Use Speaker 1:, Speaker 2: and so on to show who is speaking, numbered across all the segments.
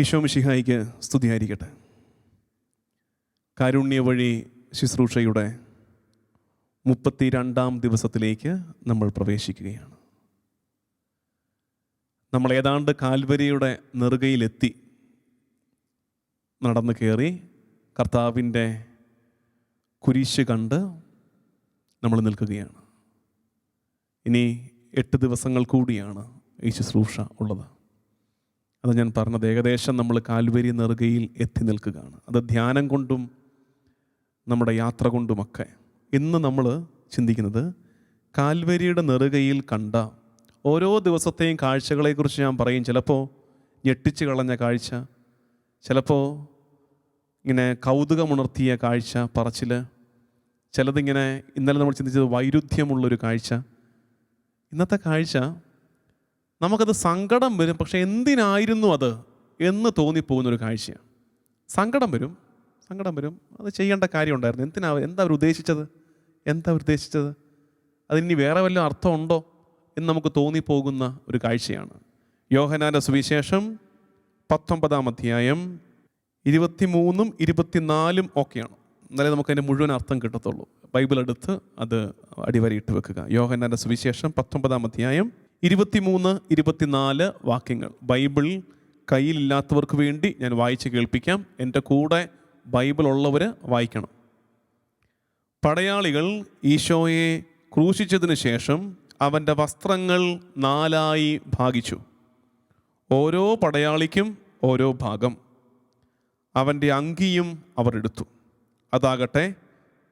Speaker 1: ഈശോ മിശിഹായിക്ക് സ്തുതിയായിരിക്കട്ടെ. കാരുണ്യ വഴി ശുശ്രൂഷയുടെ 32-ാം ദിവസത്തിലേക്ക് നമ്മൾ പ്രവേശിക്കുകയാണ്. നമ്മൾ ഏതാണ്ട് കാൽവരിയുടെ നെറുകയിലെത്തി, നടന്നു കയറി കർത്താവിൻ്റെ കുരിശ് കണ്ട് നമ്മൾ നിൽക്കുകയാണ്. ഇനി 8 ദിവസങ്ങൾ കൂടിയാണ് ഈ ശുശ്രൂഷ ഉള്ളത്. അത് ഞാൻ പറഞ്ഞത്, ഏകദേശം നമ്മൾ കാൽവരി നെറുകയിൽ എത്തി നിൽക്കുകയാണ്. അത് ധ്യാനം കൊണ്ടും നമ്മുടെ യാത്ര കൊണ്ടുമൊക്കെ. ഇന്ന് നമ്മൾ ചിന്തിക്കുന്നത് കാൽവരിയുടെ നെറുകയിൽ കണ്ട ഓരോ ദിവസത്തെയും കാഴ്ചകളെക്കുറിച്ച് ഞാൻ പറയും. ചിലപ്പോൾ ഞെട്ടിച്ച് കളഞ്ഞ കാഴ്ച, ചിലപ്പോൾ ഇങ്ങനെ കൗതുകമുണർത്തിയ കാഴ്ച പറച്ചിൽ, ചിലതിങ്ങനെ ഇന്നലെ നമ്മൾ ചിന്തിച്ചത് വൈരുദ്ധ്യമുള്ളൊരു കാഴ്ച. ഇന്നത്തെ കാഴ്ച നമുക്കത് സങ്കടം വരും, പക്ഷെ എന്തിനായിരുന്നു അത് എന്ന് തോന്നിപ്പോകുന്നൊരു കാഴ്ചയാണ്. സങ്കടം വരും, അത് ചെയ്യേണ്ട കാര്യം ഉണ്ടായിരുന്നു. എന്താ അവർ ഉദ്ദേശിച്ചത്, അതിനി വേറെ വല്ല അർത്ഥമുണ്ടോ എന്ന് നമുക്ക് തോന്നിപ്പോകുന്ന ഒരു കാഴ്ചയാണ്. യോഹന്നാൻ്റെ സുവിശേഷം 19-ാം അധ്യായം 23-ഉം 24-ഉം ഒക്കെയാണ്. എന്നാലേ നമുക്കതിൻ്റെ മുഴുവൻ അർത്ഥം കിട്ടത്തുള്ളൂ. ബൈബിൾ എടുത്ത് അത് അടിവരയിട്ട് വെക്കുക. യോഹന്നാൻ്റെ സുവിശേഷം 19-ാം അധ്യായം 23-24 വാക്യങ്ങൾ. ബൈബിൾ കയ്യിലില്ലാത്തവർക്ക് വേണ്ടി ഞാൻ വായിച്ച് കേൾപ്പിക്കാം. എൻ്റെ കൂടെ ബൈബിൾ ഉള്ളവർ വായിക്കണം. പടയാളികൾ ഈശോയെ ക്രൂശിച്ചതിന് ശേഷം അവൻ്റെ വസ്ത്രങ്ങൾ 4 ഭാഗിച്ചു. ഓരോ പടയാളിക്കും ഓരോ ഭാഗം. അവൻ്റെ അങ്കിയും അവർ എടുത്തു. അതാകട്ടെ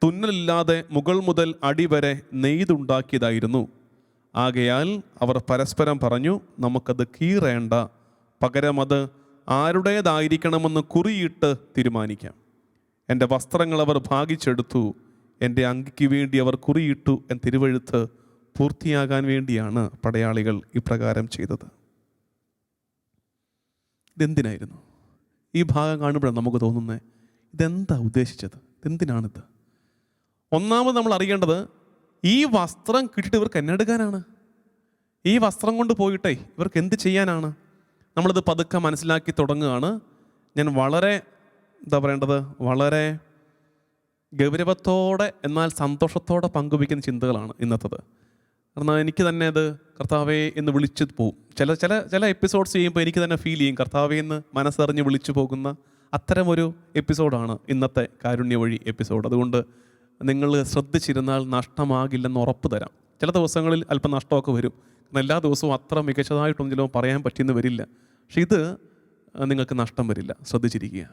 Speaker 1: തുന്നലില്ലാതെ മുകൾ മുതൽ അടിവരെ നെയ്തുണ്ടാക്കിയതായിരുന്നു. ആകയാൽ അവർ പരസ്പരം പറഞ്ഞു, നമുക്കത് കീറേണ്ട, പകരം അത് ആരുടേതായിരിക്കണമെന്ന് കുറിയിട്ട് തീരുമാനിക്കാം. എൻ്റെ വസ്ത്രങ്ങൾ അവർ ഭാഗിച്ചെടുത്തു, എൻ്റെ അങ്കിക്ക് വേണ്ടി അവർ കുറിയിട്ടു എന്ന് തിരുവെഴുത്ത് പൂർത്തിയാകാൻ വേണ്ടിയാണ് പടയാളികൾ ഇപ്രകാരം ചെയ്തത്. ഇതെന്തിനായിരുന്നു? ഈ ഭാഗം കാണുമ്പോഴാണ് നമുക്ക് തോന്നുന്നത്, ഇതെന്താ ഉദ്ദേശിച്ചത്, ഇതെന്തിനാണിത്? ഒന്നാമത് നമ്മൾ അറിയേണ്ടത്, ഈ വസ്ത്രം കിട്ടിയിട്ട് ഇവർക്ക് എന്നെടുക്കാനാണ്? ഈ വസ്ത്രം കൊണ്ട് പോയിട്ടേ ഇവർക്ക് എന്ത് ചെയ്യാനാണ്? നമ്മളിത് പതുക്കെ മനസ്സിലാക്കി തുടങ്ങുകയാണ്. ഞാൻ വളരെ വളരെ ഗൗരവത്തോടെ എന്നാൽ സന്തോഷത്തോടെ പങ്കുവയ്ക്കുന്ന ചിന്തകളാണ് ഇന്നത്തത്. കാരണം എനിക്ക് തന്നെ അത് കർത്താവേ എന്ന് വിളിച്ചു പോവും. ചില എപ്പിസോഡ്സ് ചെയ്യുമ്പോൾ എനിക്ക് തന്നെ ഫീൽ ചെയ്യും, കർത്താവേ എന്ന് മനസ്സറിഞ്ഞ് വിളിച്ചു പോകുന്ന അത്തരമൊരു എപ്പിസോഡാണ് ഇന്നത്തെ കാരുണ്യ വഴി എപ്പിസോഡ്. അതുകൊണ്ട് നിങ്ങൾ ശ്രദ്ധിച്ചിരുന്നാൽ നഷ്ടമാകില്ലെന്ന് ഉറപ്പ് തരാം. ചില ദിവസങ്ങളിൽ അല്പം നഷ്ടമൊക്കെ വരും. എല്ലാ ദിവസവും അത്ര മികച്ചതായിട്ടൊന്നും ചിലപ്പോൾ പറയാൻ പറ്റിയെന്ന് വരില്ല. പക്ഷെ ഇത് നിങ്ങൾക്ക് നഷ്ടം വരില്ല. ശ്രദ്ധിച്ചിരിക്കുക.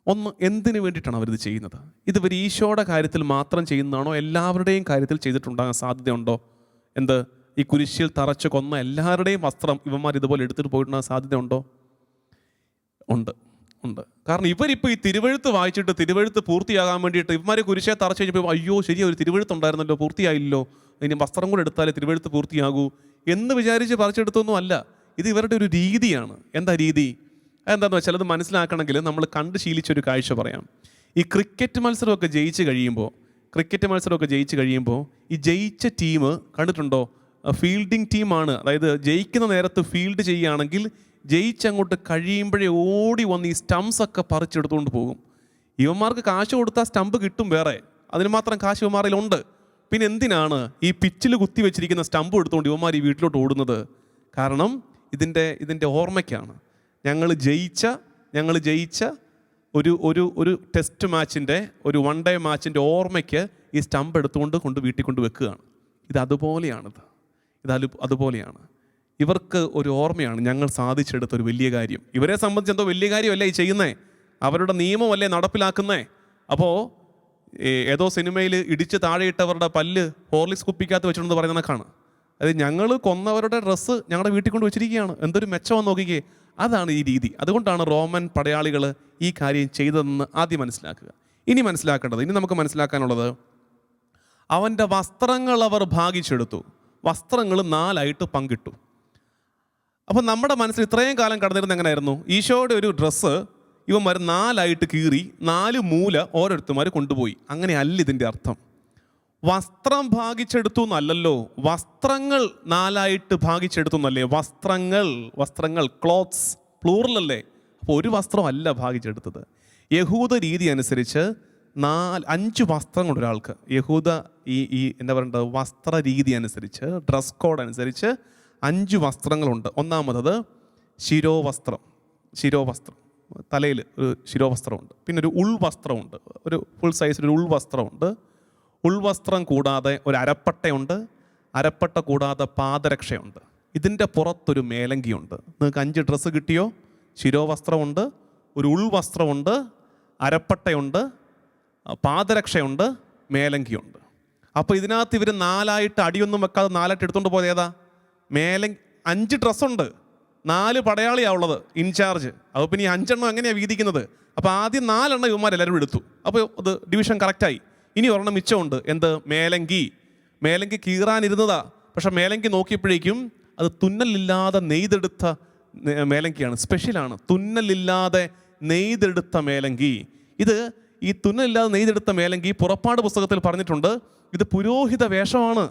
Speaker 1: ഒന്ന്, എന്തിനു വേണ്ടിയിട്ടാണ് അവരിത് ചെയ്യുന്നത്? ഇവർ ഈശോയുടെ കാര്യത്തിൽ മാത്രം ചെയ്യുന്നതാണോ? എല്ലാവരുടെയും കാര്യത്തിൽ ചെയ്തിട്ടുണ്ടാകാൻ സാധ്യതയുണ്ടോ? ഈ കുരിശിൽ തറച്ച് കൊന്ന എല്ലാവരുടെയും വസ്ത്രം ഇവന്മാർ ഇതുപോലെ എടുത്തിട്ട് പോയിട്ടുണ്ടാകാൻ സാധ്യതയുണ്ടോ? ഉണ്ട്. കാരണം ഇവരിപ്പോൾ ഈ തിരുവെഴുത്ത് വായിച്ചിട്ട് തിരുവെഴുത്ത് പൂർത്തിയാകാൻ വേണ്ടിയിട്ട് ഇവന്മാർ കുരിശെ തറച്ച് കഴിഞ്ഞപ്പോൾ, അയ്യോ ശരിയാ, ഒരു തിരുവെഴുത്തുണ്ടായിരുന്നല്ലോ, പൂർത്തിയായില്ലോ, ഇനി വസ്ത്രം കൂടെ എടുത്താലേ തിരുവെഴുത്ത് പൂർത്തിയാകൂ എന്ന് വിചാരിച്ച് പറിച്ചെടുത്തൊന്നും അല്ല. ഇത് ഇവരുടെ ഒരു രീതിയാണ്. എന്താ രീതി? അതെന്താണെന്ന് വെച്ചാൽ, അത് മനസ്സിലാക്കണമെങ്കിൽ നമ്മൾ കണ്ട് ശീലിച്ചൊരു കാഴ്ച പറയാം. ഈ ക്രിക്കറ്റ് മത്സരമൊക്കെ ജയിച്ച് കഴിയുമ്പോൾ ഈ ജയിച്ച ടീം കണ്ടിട്ടുണ്ടോ? ഫീൽഡിംഗ് ടീമാണ്. അതായത് ജയിക്കുന്ന നേരത്ത് ഫീൽഡ് ചെയ്യുകയാണെങ്കിൽ ജയിച്ചങ്ങോട്ട് കഴിയുമ്പോഴേ ഓടി വന്ന് ഈ സ്റ്റംസ് ഒക്കെ പറിച്ചെടുത്തുകൊണ്ട് പോകും. ഇവന്മാർക്ക് കാശ് കൊടുത്താൽ സ്റ്റമ്പ് കിട്ടും, വേറെ അതിന് മാത്രം കാശ് ഇവന്മാരിലുണ്ട്. പിന്നെ എന്തിനാണ് ഈ പിച്ചിൽ കുത്തി വെച്ചിരിക്കുന്ന സ്റ്റമ്പ് എടുത്തുകൊണ്ട് ഇവന്മാർ ഈ വീട്ടിലോട്ട് ഓടുന്നത്? കാരണം ഇതിൻ്റെ ഓർമ്മയ്ക്കാണ്. ഞങ്ങൾ ജയിച്ച ഒരു ടെസ്റ്റ് മാച്ചിൻ്റെ, ഒരു 1 ഡേ മാച്ചിൻ്റെ ഓർമ്മയ്ക്ക് ഈ സ്റ്റമ്പ് എടുത്തുകൊണ്ട് വീട്ടിൽ കൊണ്ട് വെക്കുകയാണ്. അതുപോലെയാണ് ഇവർക്ക് ഒരു ഓർമ്മയാണ്, ഞങ്ങൾ സാധിച്ചെടുത്ത ഒരു വലിയ കാര്യം. ഇവരെ സംബന്ധിച്ച് എന്തോ വലിയ കാര്യമല്ലേ ഈ ചെയ്യുന്നേ, അവരുടെ നിയമമല്ലേ നടപ്പിലാക്കുന്നേ. അപ്പോൾ ഏതോ സിനിമയിൽ ഇടിച്ച് താഴെയിട്ടവരുടെ പല്ല് ഹോർലിക്സ് കുപ്പിക്കകത്ത് വെച്ചിട്ടുണ്ടെന്ന് പറയുന്ന കണക്കാണ്. അതായത് ഞങ്ങൾ കൊന്നവരുടെ ഡ്രസ്സ് ഞങ്ങളുടെ വീട്ടിൽ കൊണ്ട് വെച്ചിരിക്കുകയാണ്, എന്തൊരു മെച്ചമെന്ന് നോക്കിക്കേ. അതാണ് ഈ രീതി. അതുകൊണ്ടാണ് റോമൻ പടയാളികൾ ഈ കാര്യം ചെയ്തതെന്ന് ആദ്യം മനസ്സിലാക്കുക. ഇനി നമുക്ക് മനസ്സിലാക്കാനുള്ളത്, അവൻ്റെ വസ്ത്രങ്ങൾ അവർ ഭാഗിച്ചെടുത്തു. വസ്ത്രങ്ങൾ 4 പങ്കിട്ടു. അപ്പം നമ്മുടെ മനസ്സിൽ ഇത്രയും കാലം കടന്നിരുന്നത് എങ്ങനെയായിരുന്നു? ഈശോയുടെ ഒരു ഡ്രസ്സ് ഇവന്മാർ 4 കീറി 4 മൂല ഓരോരുത്തന്മാർ കൊണ്ടുപോയി. അങ്ങനെയല്ല ഇതിൻ്റെ അർത്ഥം. വസ്ത്രം ഭാഗിച്ചെടുത്തു എന്നല്ലല്ലോ, വസ്ത്രങ്ങൾ 4 ഭാഗിച്ചെടുത്തു എന്നല്ലേ. വസ്ത്രങ്ങൾ ക്ലോത്ത്സ് പ്ലൂറലല്ലേ. അപ്പോൾ ഒരു വസ്ത്രമല്ല ഭാഗിച്ചെടുത്തത്. യഹൂദ രീതി അനുസരിച്ച് 5 വസ്ത്രങ്ങൾ ഒരാൾക്ക്, യഹൂദ ഈ എന്താ പറയേണ്ടത്, വസ്ത്ര രീതി അനുസരിച്ച്, ഡ്രസ് കോഡ് അനുസരിച്ച് 5 വസ്ത്രങ്ങളുണ്ട്. ഒന്നാമത് ശിരോവസ്ത്രം, തലയിൽ ഒരു ശിരോവസ്ത്രമുണ്ട്. പിന്നെ ഒരു ഉൾവസ്ത്രമുണ്ട്, ഒരു ഫുൾ സൈസിലൊരു ഉൾവസ്ത്രമുണ്ട്. ഉൾവസ്ത്രം കൂടാതെ ഒരു അരപ്പട്ടയുണ്ട്. അരപ്പട്ട കൂടാതെ പാദരക്ഷയുണ്ട്. ഇതിൻ്റെ പുറത്തൊരു മേലങ്കിയുണ്ട്. നിങ്ങൾക്ക് 5 ഡ്രസ്സ് കിട്ടിയോ? ശിരോവസ്ത്രമുണ്ട്, ഒരു ഉൾവസ്ത്രമുണ്ട്, അരപ്പട്ടയുണ്ട്, പാദരക്ഷയുണ്ട്, മേലങ്കിയുണ്ട്. അപ്പോൾ ഇതിനകത്ത് ഇവർ 4ആയിട്ട് അടിയൊന്നും വെക്കാതെ 4ആയിട്ട് എടുത്തുകൊണ്ട് പോയത് ഏതാ? 5 ഡ്രസ്സുണ്ട്, 4 പടയാളിയാണുള്ളത് ഇൻചാർജ്. അപ്പോൾ പിന്നെ ഈ 5 എണ്ണം എങ്ങനെയാണ് വീതിക്കുന്നത്? അപ്പോൾ ആദ്യം 4 എണ്ണം ഇവന്മാരെല്ലാവരും എടുത്തു. അപ്പോൾ അത് ഡിവിഷൻ കറക്റ്റായി. ഇനി ഒരെണ്ണം മിച്ചമുണ്ട്. എന്ത്? മേലങ്കി കീറാനിരുന്നതാ. പക്ഷെ മേലങ്കി നോക്കിയപ്പോഴേക്കും അത് തുന്നലില്ലാതെ നെയ്തെടുത്ത മേലങ്കിയാണ്, സ്പെഷ്യലാണ്. തുന്നലില്ലാതെ നെയ്തെടുത്ത മേലങ്കി. ഈ തുന്നലില്ലാതെ നെയ്തെടുത്ത മേലങ്കി പുറപ്പാട് പുസ്തകത്തിൽ പറഞ്ഞിട്ടുണ്ട്. ഇത് പുരോഹിത വേഷമാണ്,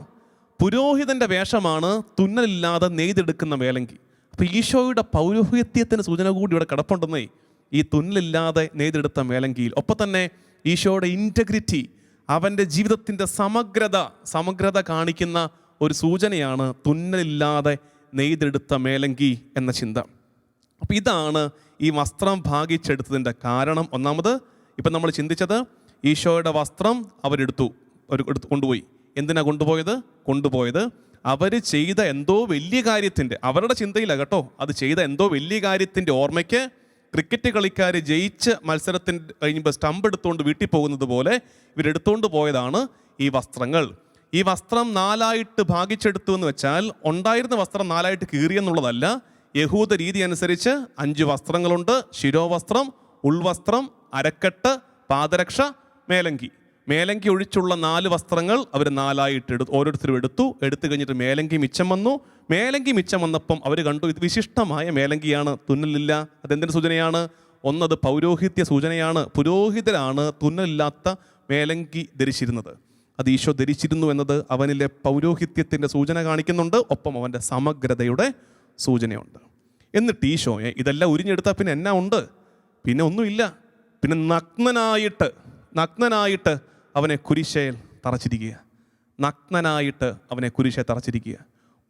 Speaker 1: പുരോഹിതൻ്റെ വേഷമാണ് തുന്നലില്ലാതെ നെയ്തെടുക്കുന്ന മേലങ്കി. അപ്പോൾ ഈശോയുടെ പൗരോഹിത്യത്തിന് സൂചന കൂടി ഇവിടെ കിടപ്പുണ്ടെന്നേ ഈ തുന്നലില്ലാതെ നെയ്തെടുത്ത മേലങ്കിയിൽ. ഒപ്പം തന്നെ ഈശോയുടെ ഇൻറ്റഗ്രിറ്റി, അവൻ്റെ ജീവിതത്തിൻ്റെ സമഗ്രത കാണിക്കുന്ന ഒരു സൂചനയാണ് തുന്നലില്ലാതെ നെയ്തെടുത്ത മേലങ്കി എന്ന ചിന്ത. അപ്പോൾ ഇതാണ് ഈ വസ്ത്രം ഭാഗിച്ചെടുത്തതിൻ്റെ കാരണം. ഒന്നാമത് ഇപ്പം നമ്മൾ ചിന്തിച്ചത്, ഈശോയുടെ വസ്ത്രം അവരെടുത്തു കൊണ്ടുപോയി. എന്തിനാ കൊണ്ടുപോയത്? അവർ ചെയ്ത എന്തോ വലിയ കാര്യത്തിൻ്റെ, അവരുടെ ചിന്തയില്ല കേട്ടോ, അത് ചെയ്ത എന്തോ വലിയ കാര്യത്തിൻ്റെ ഓർമ്മയ്ക്ക് ക്രിക്കറ്റ് കളിക്കാർ ജയിച്ച് മത്സരത്തിന് കഴിയുമ്പോൾ സ്റ്റമ്പ് എടുത്തുകൊണ്ട് വീട്ടിൽ പോകുന്നത് പോലെ ഇവരെടുത്തുകൊണ്ട് പോയതാണ് ഈ വസ്ത്രങ്ങൾ. ഈ വസ്ത്രം 4ആയിട്ട് ഭാഗിച്ചെടുത്തു എന്ന് വെച്ചാൽ ഉണ്ടായിരുന്ന വസ്ത്രം 4ആയിട്ട് കീറിയെന്നുള്ളതല്ല. യഹൂദ രീതി അനുസരിച്ച് 5 വസ്ത്രങ്ങളുണ്ട്. ശിരോവസ്ത്രം, ഉൾവസ്ത്രം, അരക്കെട്ട്, പാദരക്ഷ, മേലങ്കി ഒഴിച്ചുള്ള 4 വസ്ത്രങ്ങൾ അവർ 4ആയിട്ട് ഓരോരുത്തരും എടുത്തു കഴിഞ്ഞിട്ട് മേലങ്കി മിച്ചം വന്നപ്പം അവർ കണ്ടു ഇത് വിശിഷ്ടമായ മേലങ്കിയാണ്, തുന്നലില്ല. അതെന്തിൻ്റെ സൂചനയാണ്? ഒന്നത് പൗരോഹിത്യ സൂചനയാണ്. പുരോഹിതരാണ് തുന്നലില്ലാത്ത മേലങ്കി ധരിച്ചിരുന്നത്. അത് ഈശോ ധരിച്ചിരുന്നു എന്നത് അവനിലെ പൗരോഹിത്യത്തിൻ്റെ സൂചന കാണിക്കുന്നുണ്ട്. ഒപ്പം അവൻ്റെ സമഗ്രതയുടെ സൂചനയുണ്ട്. എന്നിട്ട് ഈശോയെ ഇതെല്ലാം ഉരിഞ്ഞെടുത്താൽ പിന്നെ എന്നാ ഉണ്ട്? പിന്നെ ഒന്നുമില്ല. പിന്നെ നഗ്നനായിട്ട് അവനെ കുരിശേൽ തറച്ചിരിക്കുക.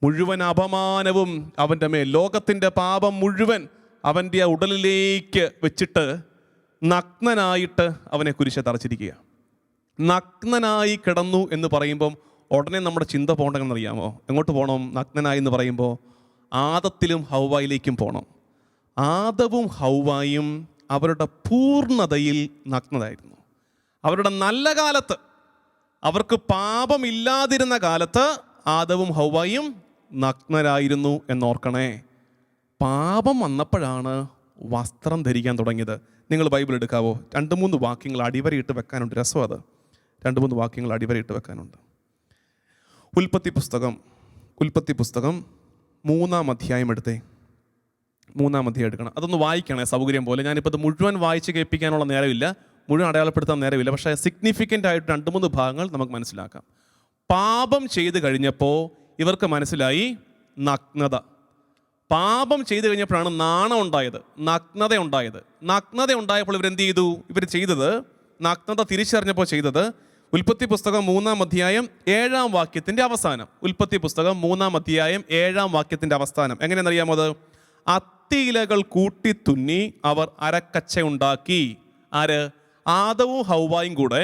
Speaker 1: മുഴുവൻ അപമാനവും അവൻ്റെ മേൽ, ലോകത്തിൻ്റെ പാപം മുഴുവൻ അവൻ്റെ ആ ഉടലിലേക്ക് വെച്ചിട്ട് നഗ്നനായിട്ട് അവനെ കുരിശെ തറച്ചിരിക്കുക. നഗ്നനായി കിടന്നു എന്ന് പറയുമ്പം ഉടനെ നമ്മുടെ ചിന്ത പോകണമെന്ന് അറിയാമോ? എങ്ങോട്ട് പോകണം? നഗ്നനായി എന്ന് പറയുമ്പോൾ ആദത്തിലും ഹൗവായിലേക്കും പോകണം. ആദവും ഹൗവായും അവരുടെ പൂർണ്ണതയിൽ നഗ്നരായിരുന്നു. അവരുടെ നല്ല കാലത്ത്, അവർക്ക് പാപമില്ലാതിരുന്ന കാലത്ത് ആദവും ഹൗവായും നഗ്നരായിരുന്നു എന്നോർക്കണേ. പാപം വന്നപ്പോഴാണ് വസ്ത്രം ധരിക്കാൻ തുടങ്ങിയത്. നിങ്ങൾ ബൈബിൾ എടുക്കാവോ? 2-3 വാക്യങ്ങൾ അടിവരയിട്ട് വെക്കാനുണ്ട്. രസം അത്. 2-3 വാക്യങ്ങൾ അടിവരയിട്ട് വെക്കാനുണ്ട്. ഉൽപ്പത്തി പുസ്തകം 3-ാം അധ്യായം എടുത്തേ. 3-ാം അധ്യായം എടുക്കണം. അതൊന്ന് വായിക്കണേ സൗകര്യം പോലെ. ഞാനിപ്പോൾ ഇത് മുഴുവൻ വായിച്ച് കേൾപ്പിക്കാനുള്ള നേരമില്ല, മുഴുവൻ അടയാളപ്പെടുത്താൻ നേരമില്ല. പക്ഷേ സിഗ്നിഫിക്കൻ്റ് ആയിട്ട് 2-3 ഭാഗങ്ങൾ നമുക്ക് മനസ്സിലാക്കാം. പാപം ചെയ്ത് കഴിഞ്ഞപ്പോൾ ഇവർക്ക് മനസ്സിലായി നഗ്നത. പാപം ചെയ്ത് കഴിഞ്ഞപ്പോഴാണ് നാണം ഉണ്ടായത്, നഗ്നത ഉണ്ടായപ്പോൾ ഇവരെന്ത് ചെയ്തു? ഇവർ ചെയ്തത്, നഗ്നത തിരിച്ചറിഞ്ഞപ്പോൾ ചെയ്തത്, ഉൽപ്പത്തി പുസ്തകം 3-ാം അധ്യായം 7-ാം വാക്യത്തിൻ്റെ അവസാനം. ഉൽപ്പത്തി പുസ്തകം 3-ാം അധ്യായം 7-ാം വാക്യത്തിൻ്റെ അവസാനം എങ്ങനെയെന്നറിയാമോ? അത് അത്തിയിലകൾ കൂട്ടിത്തുന്നി അവർ അരക്കച്ച ഉണ്ടാക്കി. ആര്? ആദവും ഹൗവായും കൂടെ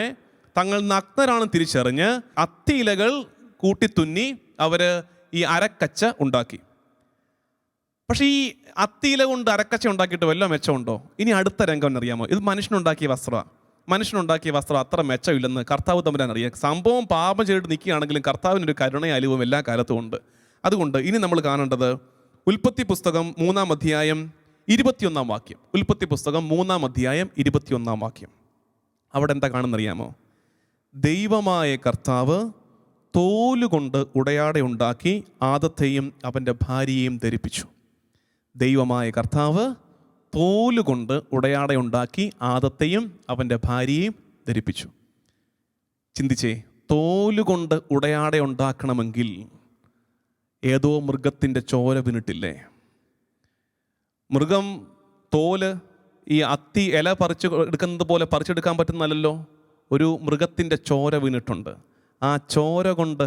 Speaker 1: തങ്ങൾ നഗ്നരാണ് തിരിച്ചറിഞ്ഞ് അത്തിയിലകൾ കൂട്ടിത്തുന്നി അവർ ഈ അരക്കച്ച ഉണ്ടാക്കി. പക്ഷേ ഈ അത്തിയില കൊണ്ട് അരക്കച്ച ഉണ്ടാക്കിയിട്ട് വല്ല മെച്ചമുണ്ടോ? ഇനി അടുത്ത രംഗം എന്നറിയാമോ? ഇത് മനുഷ്യനുണ്ടാക്കിയ വസ്ത്രം അത്ര മെച്ചമില്ലെന്ന് കർത്താവ് തമ്പുരാൻ അറിയാം. സംഭവം പാപം ചെയ്തിട്ട് നിൽക്കുകയാണെങ്കിലും കർത്താവിനൊരു കരുണയും അലിവും എല്ലാ കാലത്തും ഉണ്ട്. അതുകൊണ്ട് ഇനി നമ്മൾ കാണേണ്ടത് ഉൽപ്പത്തി പുസ്തകം 3-ാം അധ്യായം 21-ാം വാക്യം. ഉൽപ്പത്തി പുസ്തകം 3-ാം അധ്യായം 21-ാം വാക്യം. അവിടെ എന്താ കാണുന്നറിയാമോ? ദൈവമായ കർത്താവ് തോലുകൊണ്ട് ഉടയാടയുണ്ടാക്കി ആദത്തെയും അവൻ്റെ ഭാര്യയെയും ധരിപ്പിച്ചു. ദൈവമായ കർത്താവ് തോലുകൊണ്ട് ഉടയാടയുണ്ടാക്കി ആദത്തെയും അവൻ്റെ ഭാര്യയെയും ധരിപ്പിച്ചു. ചിന്തിച്ചേ, തോലുകൊണ്ട് ഉടയാടയുണ്ടാക്കണമെങ്കിൽ ഏതോ മൃഗത്തിൻ്റെ ചോര വീണിട്ടില്ലേ? മൃഗം തോല് ഈ അത്തി ഇല പറിച്ച് എടുക്കുന്നത് പോലെ പറിച്ചെടുക്കാൻ പറ്റുന്നല്ലോ. ഒരു മൃഗത്തിൻ്റെ ചോര വീണിട്ടുണ്ട്. ആ ചോര കൊണ്ട്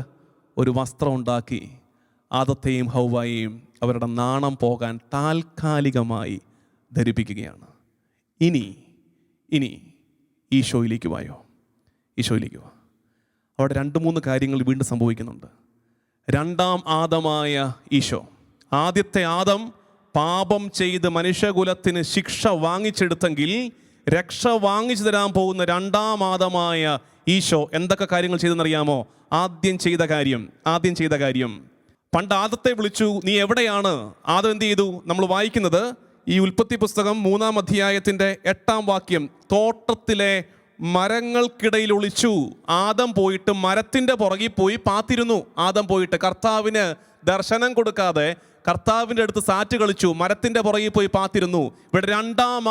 Speaker 1: ഒരു വസ്ത്രം ഉണ്ടാക്കി ആദത്തെയും ഹൗവയെയും അവരുടെ നാണം പോകാൻ താൽക്കാലികമായി ധരിപ്പിക്കുകയാണ്. ഇനി ഈശോയിലേക്ക് വായോ, ഈശോയിലേക്ക് വാ. അവിടെ 2-3 കാര്യങ്ങൾ വീണ്ടും സംഭവിക്കുന്നുണ്ട്. രണ്ടാം ആദമായ ഈശോ, ആദ്യത്തെ ആദം പാപം ചെയ്ത് മനുഷ്യകുലത്തിന് ശിക്ഷ വാങ്ങിച്ചെടുത്തെങ്കിൽ രക്ഷ വാങ്ങിച്ചു തരാൻ പോകുന്ന രണ്ടാം ആദമായ ഈശോ എന്തൊക്കെ കാര്യങ്ങൾ ചെയ്തെന്നറിയാമോ? ആദ്യം ചെയ്ത കാര്യം പണ്ട് ആദത്തെ വിളിച്ചു, നീ എവിടെയാണ്? ആദം എന്ത് ചെയ്തു? നമ്മൾ വായിക്കുന്നത് ഈ ഉൽപ്പത്തി പുസ്തകം 3-ാം അധ്യായത്തിൻ്റെ 8-ാം വാക്യം, തോട്ടത്തിലെ മരങ്ങൾക്കിടയിൽ ഒളിച്ചു. ആദം പോയിട്ട് മരത്തിൻ്റെ പുറകിൽ പോയി പാത്തിരുന്നു. ആദം പോയിട്ട് കർത്താവിന് ദർശനം കൊടുക്കാതെ കർത്താവിൻ്റെ അടുത്ത് സാറ്റ് കളിച്ചു, മരത്തിൻ്റെ പുറകിൽ പോയി പാത്തിരുന്നു. ഇവിടെ രണ്ടാം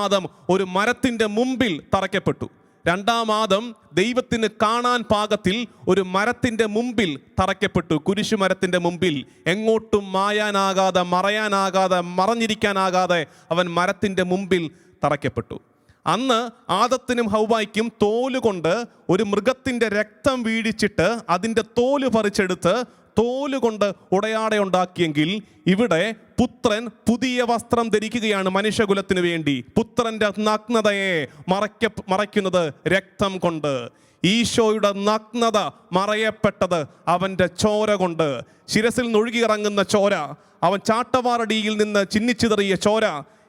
Speaker 1: ആദം ഒരു മരത്തിൻ്റെ മുമ്പിൽ തറയ്ക്കപ്പെട്ടു. രണ്ടാം ആദം ദൈവത്തിന് കാണാൻ പാകത്തിൽ ഒരു മരത്തിൻ്റെ മുമ്പിൽ തറയ്ക്കപ്പെട്ടു. കുരിശുമരത്തിൻ്റെ മുമ്പിൽ എങ്ങോട്ടും മായാനാകാതെ, മറയാനാകാതെ, മറഞ്ഞിരിക്കാനാകാതെ അവൻ മരത്തിൻ്റെ മുമ്പിൽ തറയ്ക്കപ്പെട്ടു. അന്ന് ആദത്തിനും ഹൗവായ്ക്കും തോലുകൊണ്ട് ഒരു മൃഗത്തിൻ്റെ രക്തം വീഴിച്ചിട്ട് അതിൻ്റെ തോല് പറിച്ചെടുത്ത് തോലുകൊണ്ട് ഉടയാട ഉണ്ടാക്കിയെങ്കിൽ ഇവിടെ പുത്രൻ പുതിയ വസ്ത്രം ധരിക്കുകയാണ് മനുഷ്യകുലത്തിന് വേണ്ടി. പുത്രന്റെ നഗ്നതയെ മറയ്ക്കുന്നത് രക്തം കൊണ്ട്. ഈശോയുടെ നഗ്നത മറയപ്പെട്ടത് അവൻ്റെ ചോര കൊണ്ട്. ശിരസിൽ നിന്നൊഴുകിയിറങ്ങുന്ന ചോര, അവൻ ചാട്ടവാറടിയിൽ നിന്ന് ചിന്നിച്ചിതറിയ ചോര,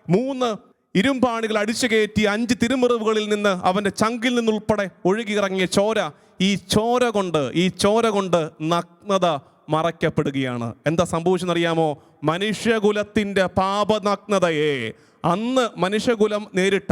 Speaker 1: 3 ഇരുമ്പാണികൾ അടിച്ചു കയറ്റി 5 തിരുമുറിവുകളിൽ നിന്ന് അവൻ്റെ ചങ്കിൽ നിന്നുൾപ്പെടെ ഒഴുകിയിറങ്ങിയ ചോര, ഈ ചോര കൊണ്ട് നഗ്നത മറയ്ക്കപ്പെടുകയാണ്. എന്താ സംഭവിച്ചെന്നറിയാമോ? മനുഷ്യകുലത്തിൻ്റെ പാപനഗ്നതയെ, അന്ന് മനുഷ്യകുലം നേരിട്ട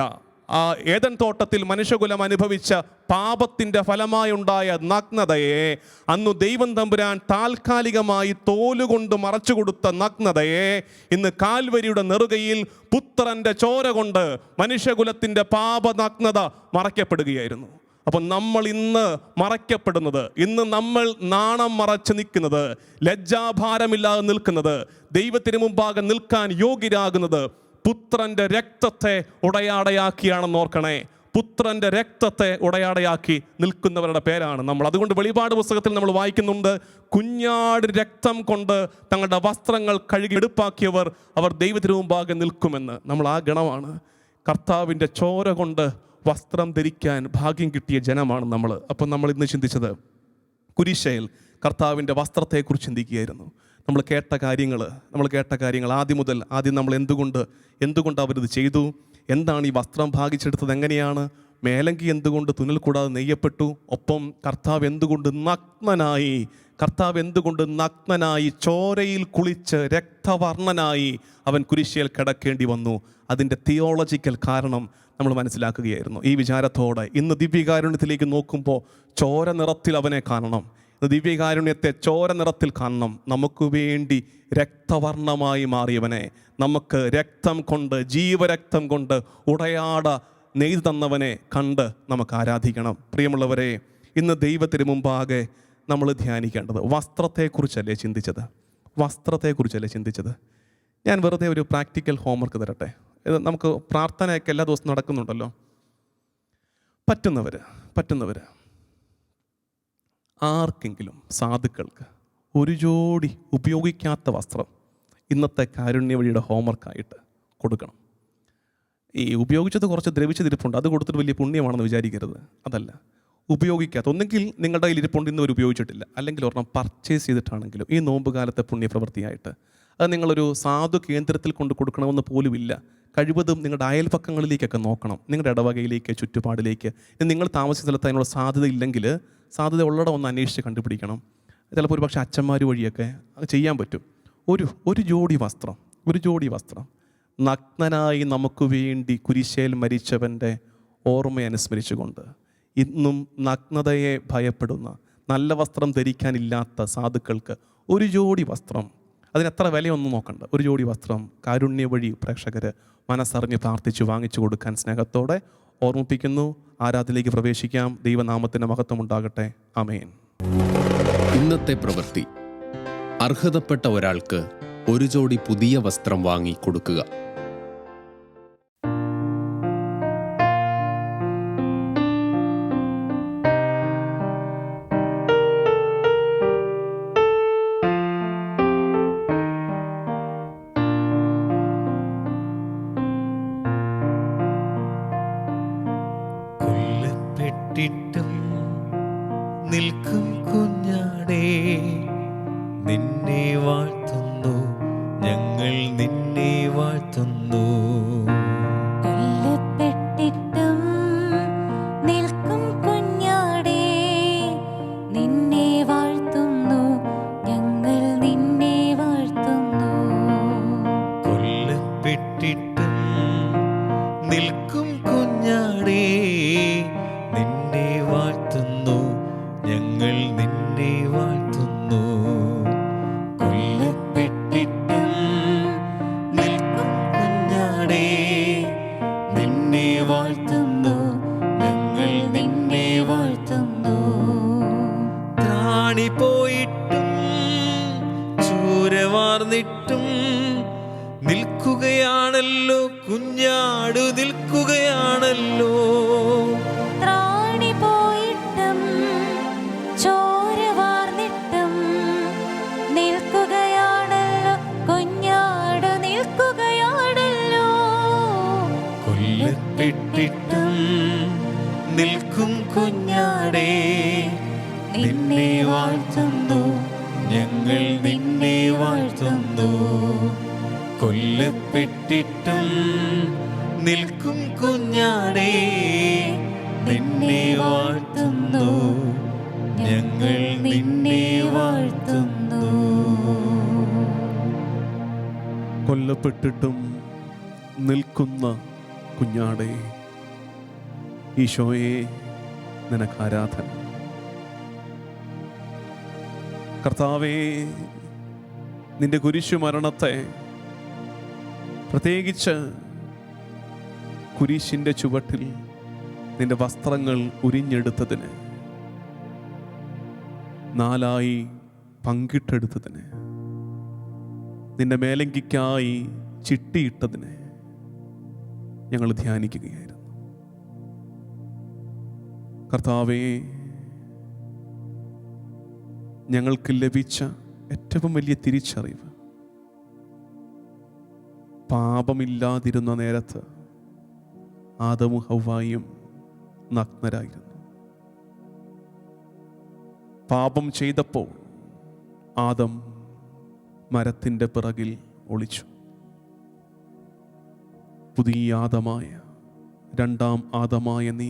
Speaker 1: ആ ഏദൻ തോട്ടത്തിൽ മനുഷ്യകുലം അനുഭവിച്ച പാപത്തിൻ്റെ ഫലമായുണ്ടായ നഗ്നതയെ, അന്ന് ദൈവം തമ്പുരാൻ താൽക്കാലികമായി തോലുകൊണ്ട് മറച്ചു കൊടുത്ത നഗ്നതയെ ഇന്ന് കാൽവരിയുടെ നെറുകയിൽ പുത്രൻ്റെ ചോര കൊണ്ട് മനുഷ്യകുലത്തിൻ്റെ പാപനഗ്നത മറയ്ക്കപ്പെടുകയായിരുന്നു. അപ്പം നമ്മൾ ഇന്ന് മറയ്ക്കപ്പെടുന്നത്, ഇന്ന് നമ്മൾ നാണം മറച്ച് നിൽക്കുന്നത്, ലജ്ജാഭാരമില്ലാതെ നിൽക്കുന്നത്, ദൈവത്തിന് മുമ്പാകെ നിൽക്കാൻ യോഗ്യരാകുന്നത് പുത്രൻ്റെ രക്തത്തെ ഉടയാടയാക്കിയാണെന്ന് ഓർക്കണേ. പുത്രൻ്റെ രക്തത്തെ ഉടയാടയാക്കി നിൽക്കുന്നവരുടെ പേരാണ് നമ്മൾ. അതുകൊണ്ട് വെളിപാട് പുസ്തകത്തിൽ നമ്മൾ വായിക്കുന്നുണ്ട്, കുഞ്ഞാട് രക്തം കൊണ്ട് തങ്ങളുടെ വസ്ത്രങ്ങൾ കഴുകി എടുപ്പാക്കിയവർ അവർ ദൈവത്തിന് മുമ്പാകെ നിൽക്കുമെന്ന്. നമ്മൾ ആ ഗണമാണ്. കർത്താവിൻ്റെ ചോര കൊണ്ട് വസ്ത്രം ധരിക്കാൻ ഭാഗ്യം കിട്ടിയ ജനമാണ് നമ്മൾ. അപ്പം നമ്മൾ ഇന്ന് ചിന്തിച്ചത് കുരിശയിൽ കർത്താവിൻ്റെ വസ്ത്രത്തെക്കുറിച്ച് ചിന്തിക്കുകയായിരുന്നു. നമ്മൾ കേട്ട കാര്യങ്ങൾ ആദ്യം നമ്മൾ എന്തുകൊണ്ട് അവരിത് ചെയ്തു, എന്താണ് ഈ വസ്ത്രം ഭാഗിച്ചെടുത്തത്, എങ്ങനെയാണ്, മേലങ്കി എന്തുകൊണ്ട് തുന്നൽ കൂടാതെ നെയ്യപ്പെട്ടു, ഒപ്പം കർത്താവ് എന്തുകൊണ്ട് നഗ്നനായി ചോരയിൽ കുളിച്ച് രക്തവർണ്ണനായി അവൻ കുരിശിൽ കിടക്കേണ്ടി വന്നു. അതിൻ്റെ തിയോളജിക്കൽ കാരണം നമ്മൾ മനസ്സിലാക്കുകയായിരുന്നു. ഈ വിചാരത്തോടെ ഇന്ന് ദിവ്യകാരുണ്യത്തിലേക്ക് നോക്കുമ്പോൾ ചോര നിറത്തിൽ അവനെ കാണണം. ദിവ്യകാരുണ്യത്തെ ചോര നിറത്തിൽ കാണണം. നമുക്ക് വേണ്ടി രക്തവർണ്ണമായി മാറിയവനെ, നമുക്ക് രക്തം കൊണ്ട്, ജീവരക്തം കൊണ്ട് ഉടയാട നെയ്ത് തന്നവനെ കണ്ട് നമുക്ക് ആരാധിക്കണം. പ്രിയമുള്ളവരെ, ഇന്ന് ദൈവത്തിന് മുമ്പാകെ നമ്മൾ ധ്യാനിക്കേണ്ടത് വസ്ത്രത്തെക്കുറിച്ചല്ലേ ചിന്തിച്ചത്. ഞാൻ വെറുതെ ഒരു പ്രാക്ടിക്കൽ ഹോംവർക്ക് തരട്ടെ. ഇത് നമുക്ക് പ്രാർത്ഥനയൊക്കെ എല്ലാ ദിവസവും നടക്കുന്നുണ്ടല്ലോ. പറ്റുന്നവർ ആർക്കെങ്കിലും സാധുക്കൾക്ക് ഒരു ജോഡി ഉപയോഗിക്കാത്ത വസ്ത്രം ഇന്നത്തെ കാരുണ്യ വഴിയുടെ ഹോംവർക്കായിട്ട് കൊടുക്കണം. ഈ ഉപയോഗിച്ചത് കുറച്ച് ദ്രവിച്ചതിരിപ്പുണ്ട്, അത് കൊടുത്തിട്ട് വലിയ പുണ്യമാണെന്ന് വിചാരിക്കരുത്. അതല്ല, ഉപയോഗിക്കാത്ത, ഒന്നെങ്കിൽ നിങ്ങളുടെ കയ്യിൽ ഇരിപ്പുണ്ട് ഇന്ന് ഒരു ഉപയോഗിച്ചിട്ടില്ല, അല്ലെങ്കിൽ ഒരെണ്ണം പർച്ചേസ് ചെയ്തിട്ടാണെങ്കിലും ഈ നോമ്പ് കാലത്തെ പുണ്യപ്രവൃത്തിയായിട്ട് അത് നിങ്ങളൊരു സാധു കേന്ദ്രത്തിൽ കൊണ്ട് കൊടുക്കണമെന്ന് പോലുമില്ല. കഴിവതും നിങ്ങളുടെ അയൽപക്കങ്ങളിലേക്കൊക്കെ നോക്കണം, നിങ്ങളുടെ ഇടവകയിലേക്ക്, ചുറ്റുപാടിലേക്ക്. നിങ്ങൾ താമസിക്കുന്ന സ്ഥലത്ത് അതിനുള്ള സാധ്യത ഇല്ലെങ്കിൽ സാധ്യത ഉള്ളിടം ഒന്ന് അന്വേഷിച്ച് കണ്ടുപിടിക്കണം. ചിലപ്പോൾ ഒരു പക്ഷേ അച്ഛന്മാർ വഴിയൊക്കെ അത് ചെയ്യാൻ പറ്റും. ഒരു ജോഡി വസ്ത്രം നഗ്നനായി നമുക്ക് വേണ്ടി കുരിശേൽ മരിച്ചവൻ്റെ ഓർമ്മയനുസ്മരിച്ചുകൊണ്ട് ഇന്നും നഗ്നതയെ ഭയപ്പെടുന്ന, നല്ല വസ്ത്രം ധരിക്കാനില്ലാത്ത സാധുക്കൾക്ക് ഒരു ജോഡി വസ്ത്രം, അതിനെത്ര വിലയൊന്നും നോക്കണ്ട, ഒരു ജോഡി വസ്ത്രം കാരുണ്യ വഴി പ്രേക്ഷകർ മനസ്സറിഞ്ഞ് പ്രാർത്ഥിച്ച് വാങ്ങിച്ചു കൊടുക്കാൻ സ്നേഹത്തോടെ ഓർമ്മിപ്പിക്കുന്നു. ആരാധനയിലേക്ക് പ്രവേശിക്കാം. ദൈവനാമത്തിൻ്റെ മഹത്വം ഉണ്ടാകട്ടെ. ആമേൻ.
Speaker 2: ഇന്നത്തെ പ്രവൃത്തി: അർഹതപ്പെട്ട ഒരാൾക്ക് ഒരു ജോഡി പുതിയ വസ്ത്രം വാങ്ങി കൊടുക്കുക.
Speaker 3: നിൽക്കും കുഞ്ഞാടേ, നിന്നെ വാഴ്ത്തുന്നു, ഞങ്ങൾ നിന്നെ വാഴ്ത്തുന്നു.
Speaker 4: കൊല്ലപ്പെട്ടിട്ടും നിൽക്കും കുഞ്ഞാടേ, നിന്നെ വാഴ്ത്തുന്നു, ഞങ്ങൾ നിന്നെ വാഴ്ത്തുന്നു.
Speaker 3: കൊല്ലപ്പെട്ടിട്ടും നിൽക്കും കുഞ്ഞാടേ, നിന്നെ വാഴ്ത്തുന്നു, ഞങ്ങൾ നിന്നെ വാഴ്ത്തുന്നു. കൊല്ലപ്പെട്ടിട്ടും നിൽക്കും കുഞ്ഞാടേ, നിന്നെ വാഴ്ത്തുന്നു, ഞങ്ങൾ നിന്നെ വാഴ്ത്തുന്നു. ത്രാണി പോയിട്ടും ചോര വാർന്നിട്ടും നിൽക്കുകയാണല്ലോ കുഞ്ഞാടു, നിൽക്കുകയാണല്ലോ.
Speaker 4: ത്രാണി പോയിട്ടും ചോര വാർന്നിട്ടും നിൽക്കുകയാണല്ലോ കുഞ്ഞാട്, നിൽക്കുകയാണല്ലോ.
Speaker 3: കൊല്ലപ്പെട്ടിട്ടും നിൽക്കും കുഞ്ഞാടേ, നിന്നെ വാഴ്ത്തുന്നു, ഞങ്ങൾ നിന്നെ വാഴ്ത്തുന്നു. കൊല്ലപ്പെട്ടിട്ടും നിൽക്കും കുഞ്ഞാടേ, നിന്നെ വാഴ്ത്തുന്നു, ഞങ്ങൾ നിന്നെ വാഴ്ത്തുന്നു.
Speaker 1: കൊല്ലപ്പെട്ടിട്ടും നിൽക്കുന്ന കുഞ്ഞാടേ, ഈശോയെ നിനക്ക് ആരാധന. കർത്താവേ, നിന്റെ കുരിശുമരണത്തെ, പ്രത്യേകിച്ച് കുരിശിൻ്റെ ചുവട്ടിൽ നിന്റെ വസ്ത്രങ്ങൾ ഉരിഞ്ഞെടുത്തതിന്, നാലായി പങ്കിട്ടെടുത്തതിന്, നിന്റെ മേലങ്കിക്കായി ചിട്ടിയിട്ടതിന് ഞങ്ങൾ ധ്യാനിക്കുകയായിരുന്നു. കർത്താവേ, ഞങ്ങൾക്ക് ലഭിച്ച ഏറ്റവും വലിയ തിരിച്ചറിവ്, പാപമില്ലാതിരുന്ന നേരത്ത് ആദമും ഹവ്വായും നഗ്നരായിരുന്നു. പാപം ചെയ്തപ്പോൾ ആദം മരത്തിൻ്റെ പിറകിൽ ഒളിച്ചു. പുതിയ ആദമായ, രണ്ടാം ആദമായ നീ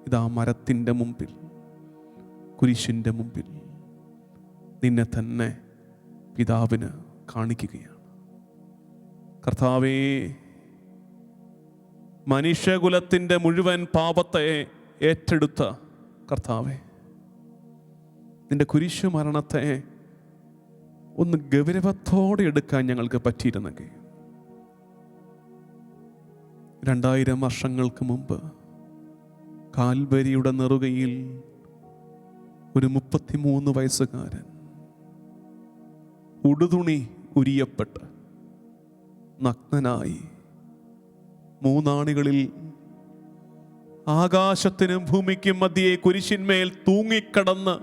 Speaker 1: ഇതാ മരത്തിൻ്റെ മുമ്പിൽ, കുരിശിൻ്റെ മുമ്പിൽ നിന്നെ തന്നെ പിതാവിന് കാണിക്കുകയാണ്. കർത്താവേ, മനുഷ്യകുലത്തിൻ്റെ മുഴുവൻ പാപത്തെ ഏറ്റെടുത്ത കർത്താവേ, നിന്റെ കുരിശു മരണത്തെ ഒന്ന് ഗൗരവത്തോടെ എടുക്കാൻ ഞങ്ങൾക്ക് പറ്റിയിരുന്നെങ്കിൽ, 2000 വർഷങ്ങൾക്ക് മുമ്പ് കാൽവരിയുടെ നെറുകയിൽ ഒരു 33 വയസ്സുകാരൻ ഉടുതുണി ഉരിയപ്പെട്ട് നഗ്നനായി 3 ആണികളിൽ ആകാശത്തിനും ഭൂമിക്കും മധ്യേ കുരിശിന്മേൽ തൂങ്ങിക്കടന്ന്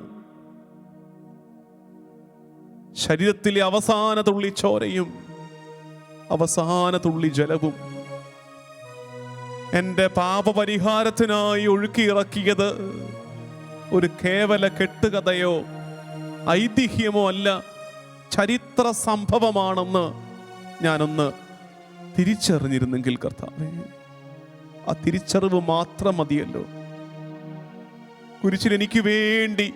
Speaker 1: ശരീരത്തിലെ അവസാന തുള്ളി ചോരയും അവസാന തുള്ളി ജലവും എൻ്റെ പാപപരിഹാരത്തിനായി ഒഴുക്കിയിറക്കിയത് ഒരു കേവല കെട്ടുകഥയോ ഐതിഹ്യമോ അല്ല, ചരിത്ര സംഭവമാണെന്ന് ഞാനൊന്ന് തിരിച്ചറിഞ്ഞിരുന്നെങ്കിൽ കർത്താവേ, ആ തിരിച്ചറിവ് മാത്രം മതിയല്ലോ. കുരിശിൽ എനിക്ക് വേണ്ടി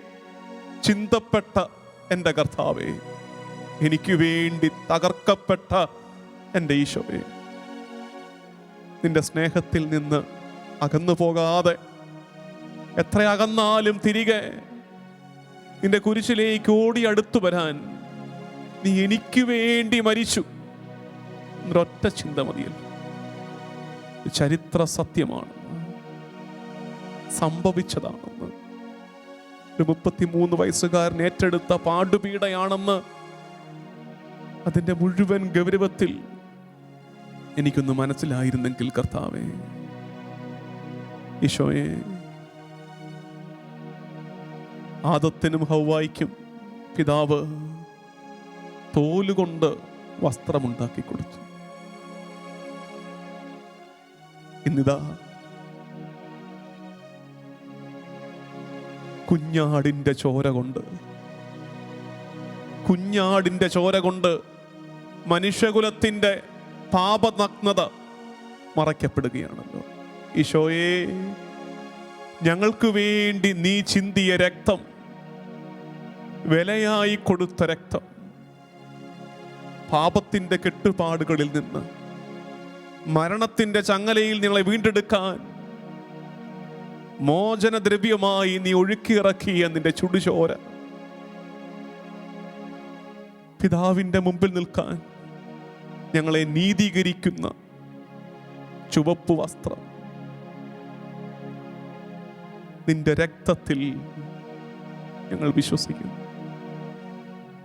Speaker 1: ചിന്തപ്പെട്ട എൻ്റെ കർത്താവേ, എനിക്ക് വേണ്ടി തകർക്കപ്പെട്ട എൻ്റെ ഈശോയെ, നിന്റെ സ്നേഹത്തിൽ നിന്ന് അകന്നു പോകാതെ, എത്ര അകന്നാലും തിരികെ നിന്റെ കുരിശിലേക്ക് ഓടി അടുത്തു വരാൻ നീ എനിക്ക് വേണ്ടി മരിച്ചു എന്നൊരൊറ്റ ചിന്ത മതിയല്ലോ. ചരിത്ര സത്യമാണെന്ന്, സംഭവിച്ചതാണെന്ന്, ഒരു 33 വയസ്സുകാരൻ ഏറ്റെടുത്ത പാടുപീടയാണെന്ന്, അതിൻ്റെ മുഴുവൻ ഗൗരവത്തിൽ എനിക്കൊന്ന് മനസ്സിലായിരുന്നെങ്കിൽ കർത്താവേ, ഈശോയെ, ആദത്തിനും ഹവ്വായ്ക്കും പിതാവ് തോലുകൊണ്ട് വസ്ത്രമുണ്ടാക്കി കൊടുത്തു. ഇന്നിതാ കുഞ്ഞാടിൻ്റെ ചോര കൊണ്ട്, കുഞ്ഞാടിൻ്റെ ചോര കൊണ്ട് മനുഷ്യകുലത്തിൻ്റെ പാപനഗ്നത മറയ്ക്കപ്പെടുകയാണല്ലോ. ഈശോയെ, ഞങ്ങൾക്ക് വേണ്ടി നീ ചിന്തിയ രക്തം, വിലയായി കൊടുത്ത രക്തം, പാപത്തിൻ്റെ കെട്ടുപാടുകളിൽ നിന്ന്, മരണത്തിൻ്റെ ചങ്ങലയിൽ നിങ്ങളെ വീണ്ടെടുക്കാൻ മോചനദ്രവ്യമായി നീ ഒഴുക്കിയിറക്കിയ നിന്റെ ചുടുചോര പിതാവിൻ്റെ മുമ്പിൽ നിൽക്കാൻ ഞങ്ങളെ നീതീകരിക്കുന്ന ചുവപ്പ് വസ്ത്രം നിന്റെ രക്തത്തിൽ ഞങ്ങൾ വിശ്വസിക്കുന്നു.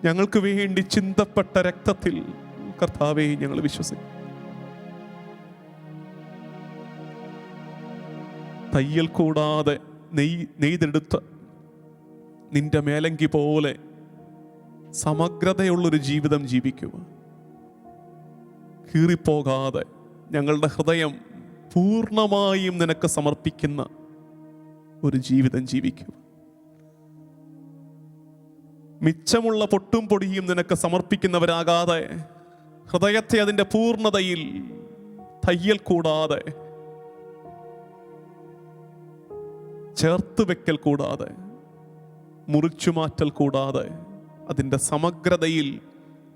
Speaker 1: ഞങ്ങൾക്ക് വേണ്ടി ചിന്തപ്പെട്ട രക്തത്തിൽ കർത്താവേ ഞങ്ങൾ വിശ്വസിക്കുന്നു. തയ്യൽ കൂടാതെ നെയ്തെടുത്ത് നിന്റെ മേലങ്കി പോലെ സമഗ്രതയുള്ളൊരു ജീവിതം ജീവിക്കുക. കീറിപ്പോകാതെ ഞങ്ങളുടെ ഹൃദയം പൂർണ്ണമായും നിനക്ക് സമർപ്പിക്കുന്ന ഒരു ജീവിതം ജീവിക്കുക. മിച്ചമുള്ള പൊട്ടും പൊടിയും നിനക്ക് സമർപ്പിക്കുന്നവരാകാതെ, ഹൃദയത്തെ അതിൻ്റെ പൂർണ്ണതയിൽ തയ്യൽ കൂടാതെ, ചേർത്ത് വെക്കൽ കൂടാതെ, മുറിച്ചുമാറ്റൽ കൂടാതെ, അതിൻ്റെ സമഗ്രതയിൽ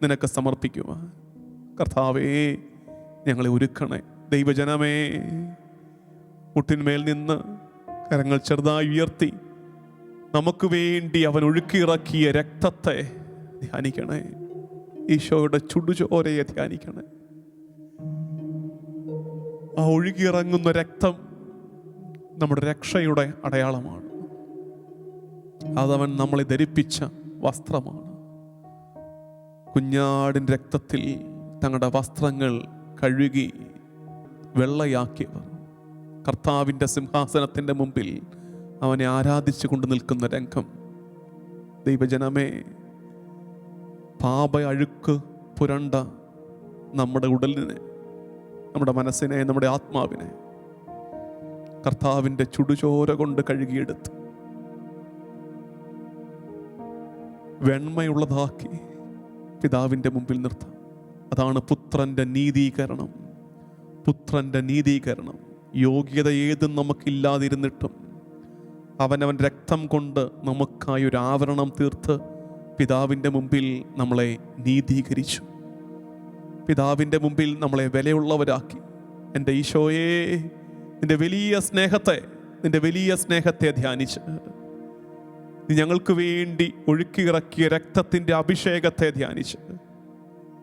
Speaker 1: നിനക്ക് സമർപ്പിക്കുക. കർത്താവേ, ഞങ്ങളെ ഒരുക്കണേ. ദൈവജനമേ, മുട്ടിന്മേൽ നിന്ന് കരങ്ങൾ ചെറുതായി ഉയർത്തി നമുക്ക് വേണ്ടി അവൻ ഒഴുക്കിയിറക്കിയ രക്തത്തെ ധ്യാനിക്കണേ. ഈശോയുടെ ചുടുചോരയെ ധ്യാനിക്കണേ. ആ ഒഴുകിയിറങ്ങുന്ന രക്തം നമ്മുടെ രക്ഷയുടെ അടയാളമാണ്. അതവൻ നമ്മളെ ധരിപ്പിച്ച വസ്ത്രമാണ്. കുഞ്ഞാടിൻ്റെ രക്തത്തിൽ തങ്ങളുടെ വസ്ത്രങ്ങൾ കഴുകി വെള്ളയാക്കിയവർ കർത്താവിൻ്റെ സിംഹാസനത്തിൻ്റെ മുമ്പിൽ അവനെ ആരാധിച്ചു കൊണ്ട് നിൽക്കുന്ന രംഗം. ദൈവജനമേ, പാപ അഴുക്ക് പുരണ്ട നമ്മുടെ ഉടലിനെ, നമ്മുടെ മനസ്സിനെ, നമ്മുടെ ആത്മാവിനെ കർത്താവിൻ്റെ ചുടുചോര കൊണ്ട് കഴുകിയെടുത്ത് വെണ്മയുള്ളതാക്കി പിതാവിൻ്റെ മുമ്പിൽ നിർത്താം. അതാണ് പുത്രൻ്റെ നീതീകരണം. പുത്രൻ്റെ നീതീകരണം. യോഗ്യത ഏതും നമുക്കില്ലാതിരുന്നിട്ടും അവനവൻ രക്തം കൊണ്ട് നമുക്കായി ഒരു ആവരണം തീർത്ത് പിതാവിൻ്റെ മുമ്പിൽ നമ്മളെ നീതീകരിച്ചു. പിതാവിൻ്റെ മുമ്പിൽ നമ്മളെ വിലയുള്ളവരാക്കി. എൻ്റെ ഈശോയെ, നിന്റെ വലിയ സ്നേഹത്തെ ധ്യാനിച്ച് നീ ഞങ്ങൾക്ക് വേണ്ടി ഒഴുക്കിയിറക്കിയ രക്തത്തിൻ്റെ അഭിഷേകത്തെ ധ്യാനിച്ച്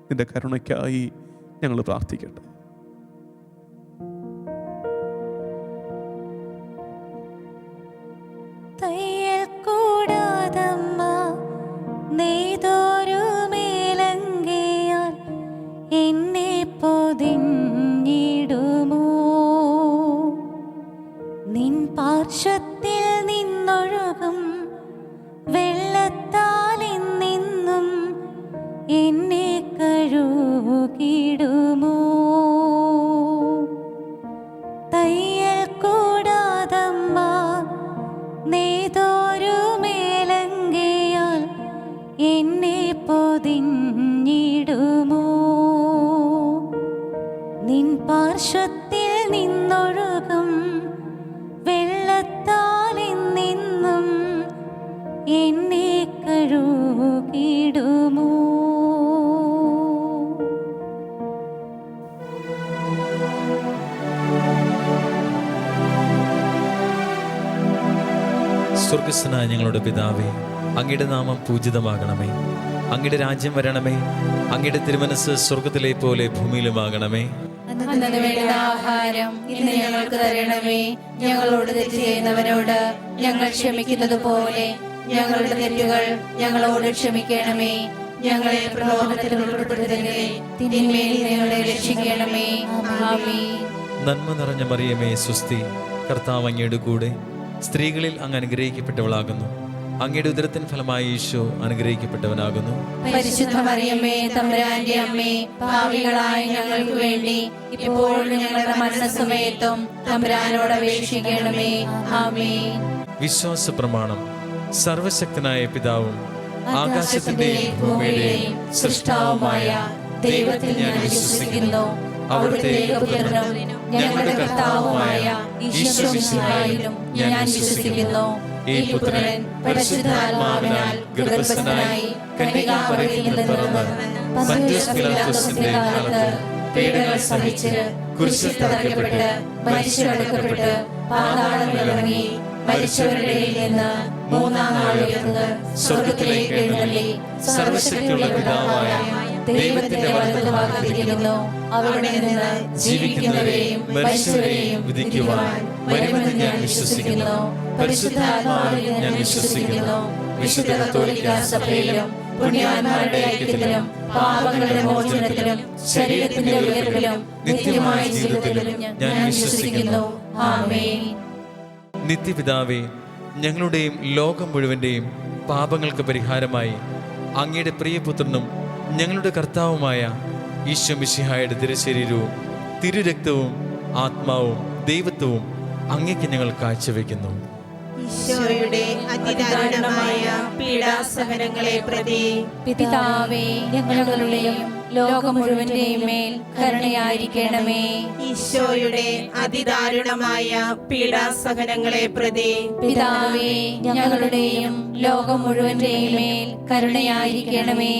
Speaker 1: നിന്റെ കരുണയ്ക്കായി ഞങ്ങൾ പ്രാർത്ഥിക്കട്ടെ.
Speaker 4: പാർശ്വത്തിൽ നിന്നൊഴുകും വെള്ളത്താൽ എന്നെന്നും എന്നെ കഴുകിടുമോ? തയ്യൽ കൂടാതമ്മ നെയ്തൊരു മേലങ്കയാൽ എന്നെ പൊതിഞ്ഞിടുമോ? നിൻ പാർശ്വത്തിൽ നിന്നൊഴുകും വെള്ളത്താൽ എന്നെന്നും എന്നെ കഴുകിടുമോ?
Speaker 3: സ്വർഗസ്ഥനായ ഞങ്ങളുടെ പിതാവേ, അങ്ങയുടെ നാമം പൂജിതമാകണമേ. അങ്ങയുടെ രാജ്യം വരണമേ. അങ്ങയുടെ തിരുമനസ് സ്വർഗത്തിലെ പോലെ ഭൂമിയിലുമാകണമേ.
Speaker 5: അന്നന്ന് വേണ്ട ആഹാരം ഇന്ന് ഞങ്ങൾക്ക് തരണമേ. ഞങ്ങളോട് തെറ്റ് ചെയ്യുന്നവരോട് ഞങ്ങൾ ക്ഷമിക്കുന്നത് പോലെ ഞങ്ങളുടെ തെറ്റുകൾ ഞങ്ങളോട് ക്ഷമിക്കണമേ. ഞങ്ങളെ പ്രലോഭനത്തിൽ ഉൾപ്പെടുത്തരുതേ, തിന്മയിൽ ഞങ്ങളെ രക്ഷിക്കണമേ. ആമേൻ.
Speaker 3: നന്മ നിറഞ്ഞ മറിയമേ, സ്വസ്തി. കർത്താവ് അങ്ങയുടെ കൂടെ, സ്ത്രീകളിൽ അങ്ങ് അനുഗ്രഹിക്കപ്പെട്ടവളാകുന്നു. അങ്ങയുടെ ഉദരത്തിൻ ഫലമായി ഈശോ അനുഗ്രഹിക്കപ്പെട്ടവനാകുന്നു.
Speaker 5: പരിശുദ്ധ മറിയമ്മേ, തമ്പുരാന്റെ അമ്മേ, പാപികളായ ഞങ്ങൾക്ക് വേണ്ടി ഇപ്പോഴും ഞങ്ങളുടെ മരണസമയത്തും തമ്പുരാനോട് അപേക്ഷിക്കണമേ. ആമേൻ.
Speaker 3: വിശ്വാസ പ്രമാണം. സർവശക്തനായ പിതാവും ആകാശത്തിന്റെയും ഭൂമിയുടെയും സൃഷ്ടാവുമായ ദൈവത്തിൽ ഞാൻ വിശ്വസിക്കുന്നു. അവിടുത്തെ ഏകപുത്രനും ഞങ്ങളുടെ കർത്താവുമായ ഈശോമിശിഹായിലും ഞാൻ വിശ്വസിക്കുന്നു. ഈ പുത്രൻ പരിശുദ്ധാത്മാവിനാൽ ഗർഭസ്ഥനായി കന്യകാമറിയത്തിൽ പിറന്ന് പന്തിയോസ് പീലാത്തോസിന്റെ കാലത്ത് പീഡകൾ സഹിച്ച് കുരിശിൽ തറയ്ക്കപ്പെട്ട് മരിച്ചടക്കപ്പെട്ട് പാതാളങ്ങളിൽ ഇറങ്ങി മരിച്ചവരുടെ ഇടയിൽ നിന്ന് മൂന്നാം നാൾ ഉയർന്ന് സ്വർഗ്ഗത്തിലേക്ക് എഴുന്നള്ളി സർവശക്തിയുള്ള പിതാവായ ദൈവത്തിന്റെ വലതുഭാഗത്തിരിക്കുന്നു. അവിടെ നിന്ന് ജീവിക്കുന്നവരെയും മരിച്ചവരെയും വിധിക്കുവാൻ വരുമെന്ന് ഞാൻ വിശ്വസിക്കുന്നു. പരിശുദ്ധാത്മാവിൽ ഞാൻ വിശ്വസിക്കുന്നു. വിശുദ്ധ കത്തോലിക്കാ സഭയിലും പുണ്യാന്മാരുടെ ഐക്യത്തിലും പാപങ്ങളുടെ മോചനത്തിലും ശരീരത്തിന്റെ ഉയർപ്പിലും നിത്യമായ ജീവിതത്തിലും ഞാൻ വിശ്വസിക്കുന്നു. ആമേൻ. നിത്യപിതാവേ, ഞങ്ങളുടെയും ലോകം മുഴുവൻ്റെയും പാപങ്ങൾക്ക് പരിഹാരമായി അങ്ങയുടെ പ്രിയപുത്രനും ഞങ്ങളുടെ കർത്താവുമായ ഈശോ മിശിഹായുടെ തിരുശരീരവും തിരുരക്തവും ആത്മാവും ദൈവത്വവും അങ്ങേക്ക് ഞങ്ങൾ കാഴ്ചവെക്കുന്നു.
Speaker 5: ഈശോയുടെ അതിദാരുണമായ പീഡാസഹനങ്ങളെ പ്രതി
Speaker 4: പിതാവേ, ഞങ്ങളുടെയും ലോകം മുഴുവന്റെയും മേൽ കരുണയായിരിക്കണമേ.
Speaker 5: ഈശോയുടെ അതിദാരുണമായ പീഡാസഹനങ്ങളെ പ്രതി
Speaker 4: പിതാവേ, ഞങ്ങളുടെയും ലോകം മുഴുവന്റെയും മേൽ കരുണയായിരിക്കണമേ.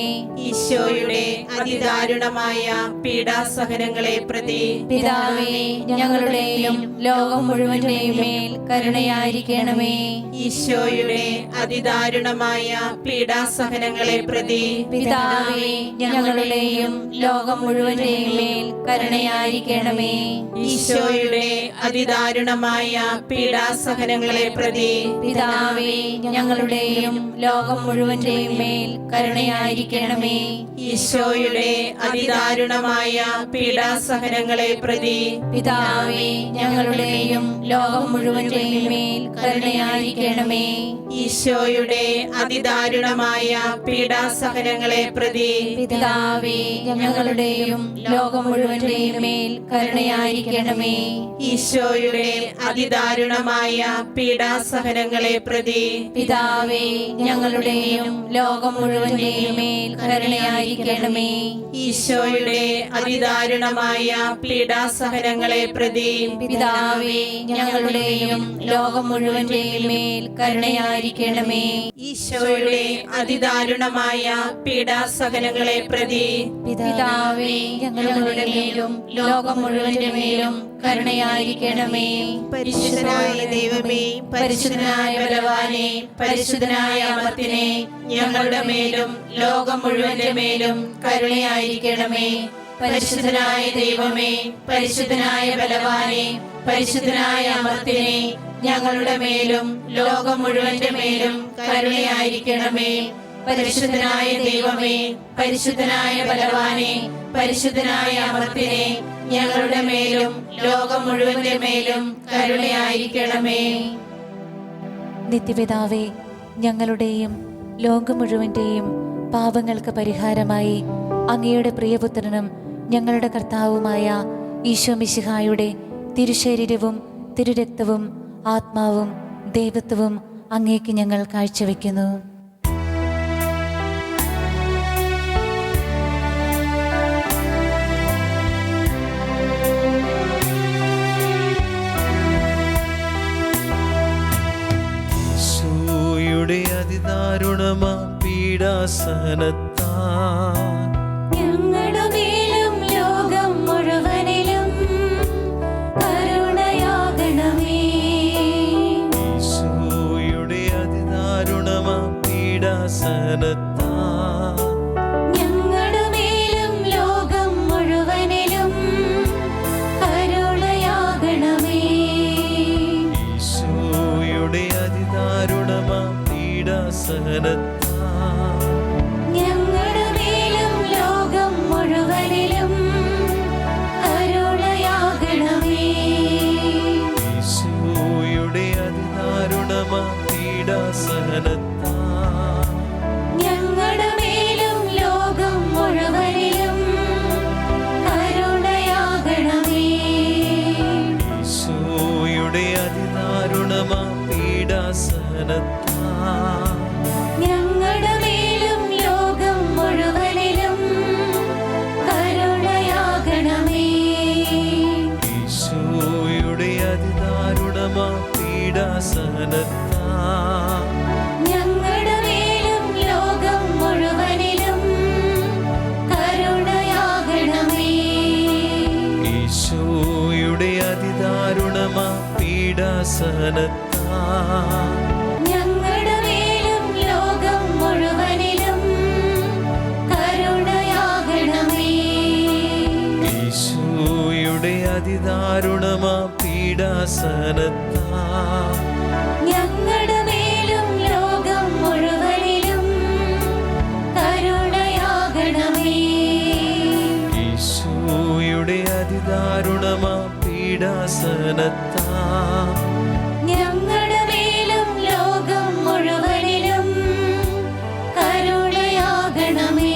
Speaker 5: ഈശോയുടെ അതിദാരുണമായ പീഡാസഹനങ്ങളെ പ്രതി
Speaker 4: പിതാവേ, ഞങ്ങളുടെയും ലോകം മുഴുവന്റെയും മേൽ കരുണയായിരിക്കണമേ.
Speaker 5: ഈശോയുടെ അതിദാരുണമായ പീഡാസഹനങ്ങളെ പ്രതി
Speaker 4: പിതാവേ, ഞങ്ങളുടെയും ലോകം മുഴുവന്റെയും മേൽ കരുണയായിരിക്കണമേ.
Speaker 5: ഈശോയുടെ അതിദാരുണമായ പീഡാസഹനങ്ങളെ പ്രതി
Speaker 4: പിതാവേ, ഞങ്ങളുടെയും ലോകം മുഴുവന്റെയും മേൽ കരുണയായിരിക്കണമേ.
Speaker 5: ഈശോയുടെ അതിദാരുണമായ പീഡാസഹനങ്ങളെ പ്രതി
Speaker 4: പിതാവേ, ഞങ്ങളുടെയും ലോകം മുഴുവന്റെയും മേൽ കരുണയായിരിക്കണമേ.
Speaker 5: ഈശോയുടെ അതിദാരുണമായ പീഡാസഹനങ്ങളെ പ്രതി
Speaker 4: പിതാവേ, ഞങ്ങളുടെയും ലോകം മുഴുവന്റെയും മേൽ കരുണയായിരിക്കണമേ.
Speaker 5: ഈശോയുടെ അതിദാരുണമായ പീഡാസഹനങ്ങളെ പ്രതി
Speaker 4: പിതാവേ, ഞങ്ങളുടെയും ലോകം മുഴുവന്റെയും മേൽ കരുണയായിരിക്കണമേ.
Speaker 5: ഈശോയുടെ അതിദാരുണമായ പീഡാസഹനങ്ങളെ പ്രതി
Speaker 4: പിതാവേ, ഞങ്ങളുടെയും ലോകം മുഴുവന്റെയും മേൽ കരുണയായിരിക്കണമേ.
Speaker 5: ഈശോയുടെ അതിദാരുണമായ പീഡാസഹനങ്ങളെ പ്രതി
Speaker 4: പിതാവേ, ഞങ്ങളുടെ മേലും ലോകം മുഴുവന്റെ മേലും കരുണയായിരിക്കണമേ.
Speaker 5: പരിശുദ്ധനായ ദൈവമേ, പരിശുദ്ധനായ ബലവാനെ, പരിശുദ്ധനായ അമർത്തിനെ, ഞങ്ങളുടെ മേലും ലോകം മുഴുവന്റെ മേലും കരുണയായിരിക്കണമേ. പരിശുദ്ധനായ ദൈവമേ, പരിശുദ്ധനായ ബലവാനെ, പരിശുദ്ധനായ അമർത്തിനെ, ഞങ്ങളുടെ മേലും ലോകം മുഴുവന്റെ മേലും കരുണയായിരിക്കണമേ. പരിശുദ്ധനായ ദൈവമേ, പരിശുദ്ധനായ ബലവാനെ, പരിശുദ്ധനായ അമർത്തിനെ, ഞങ്ങളുടെ മേലും ലോകം മുഴുവന്റെ മേലും കരുണയായിരിക്കണമേ.
Speaker 4: നിത്യപിതാവേ, ഞങ്ങളുടെയും ലോകം മുഴുവന്റെയും പാപങ്ങൾക്ക് പരിഹാരമായി അങ്ങയുടെ പ്രിയപുത്രനും ഞങ്ങളുടെ കർത്താവുമായ ഈശോ മിശിഹായുടെ തിരുശരീരവും തിരുരക്തവും ആത്മാവും ദൈവത്വവും അങ്ങേക്ക് ഞങ്ങൾ കാഴ്ചവെക്കുന്നു.
Speaker 3: അതിദാരുണമാം പീഡാസഹനത്താൽ
Speaker 4: ഞങ്ങളുടെ മേലും ലോകം മുഴുവനിലും കരുണയാകണമേ.
Speaker 3: ഈശോയുടെ അതിദാരുണമാം പീഡാസഹനത്താൽ
Speaker 4: ഞങ്ങളുടെ മേലും ലോകം മുഴുവനിലും കരുണയാകണമേ.
Speaker 3: ഈശോയുടെ അതിദാരുണമാം
Speaker 4: ഞങ്ങളുടെ മേലും ലോകം മുഴുവനിലും കരുണയാകണമേ.
Speaker 3: ഈശോയുടെ അതിദാരുണമാം പീഡാസഹനത്താൽ
Speaker 4: ഞങ്ങളുടെ മേലും ലോകം മുഴുവനിലും കരുണയാകണമേ.
Speaker 3: ഈശോയുടെ അതിദാരുണമാം പീഡാസഹനത്താൽ
Speaker 4: ഞങ്ങളുടെ മേലും ലോകം മുഴുവനിലും കരുണയാകണമേ.
Speaker 3: ഈശോയുടെ അതിദാരുണമാ പീഡാസനത്താ
Speaker 4: ഞങ്ങളുടെ മേലും ലോകം മുഴുവനിലും കരുണയാകണമേ.
Speaker 3: ഈശോയുടെ അതിദാരുണമാ പീഡാസനത്താ
Speaker 4: ഞങ്ങളുടെ മേലും ലോകം മുഴുവനിലും കരുണയാകണമേ.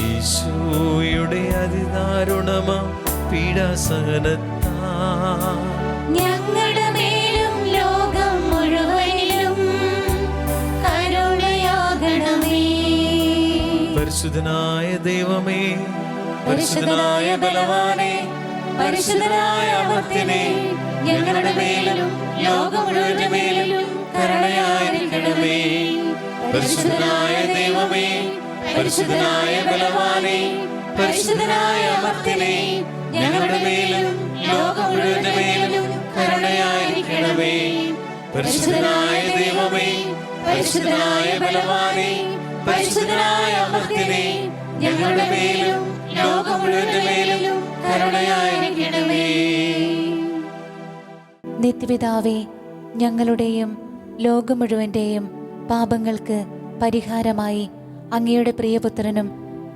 Speaker 3: ഈശോയുടെ അതിദാരുണമാ പീഡാസനത്താ
Speaker 4: ഞങ്ങളുടെ മേലും ലോകം മുഴുവനിലും കരുണയാകണമേ.
Speaker 3: പരിശുദ്ധനായ ദൈവമേ,
Speaker 4: പരിശുദ്ധനായ ബലവാനേ, പരിശുദ്ധനായ അമർത്യനേ, ഞങ്ങളുടെ മേലും ലോകം മുഴുവന്റെ മേലും കരുണയായിരിക്കണമേ. പരിശുദ്ധനായ ദൈവമേ, പരിശുദ്ധനായ ബലവാനേ, പരിശുദ്ധനായ അമർത്യനേ, ഞങ്ങളുടെ മേലും ലോകം മുഴുവന്റെ മേലും കരുണയായിരിക്കണമേ. പരിശുദ്ധനായ ദൈവമേ, പരിശുദ്ധനായ ബലവാനേ, പരിശുദ്ധനായ അമർത്യനേ, ഞങ്ങളുടെ മേലും ലോകം മുഴുവന്റെ മേലും കരുണയായിരിക്കണമേ. നിത്യപിതാവേ, ഞങ്ങളുടെയും ലോകം മുഴുവന്റെയും പാപങ്ങൾക്ക് പരിഹാരമായി അങ്ങയുടെ പ്രിയപുത്രനും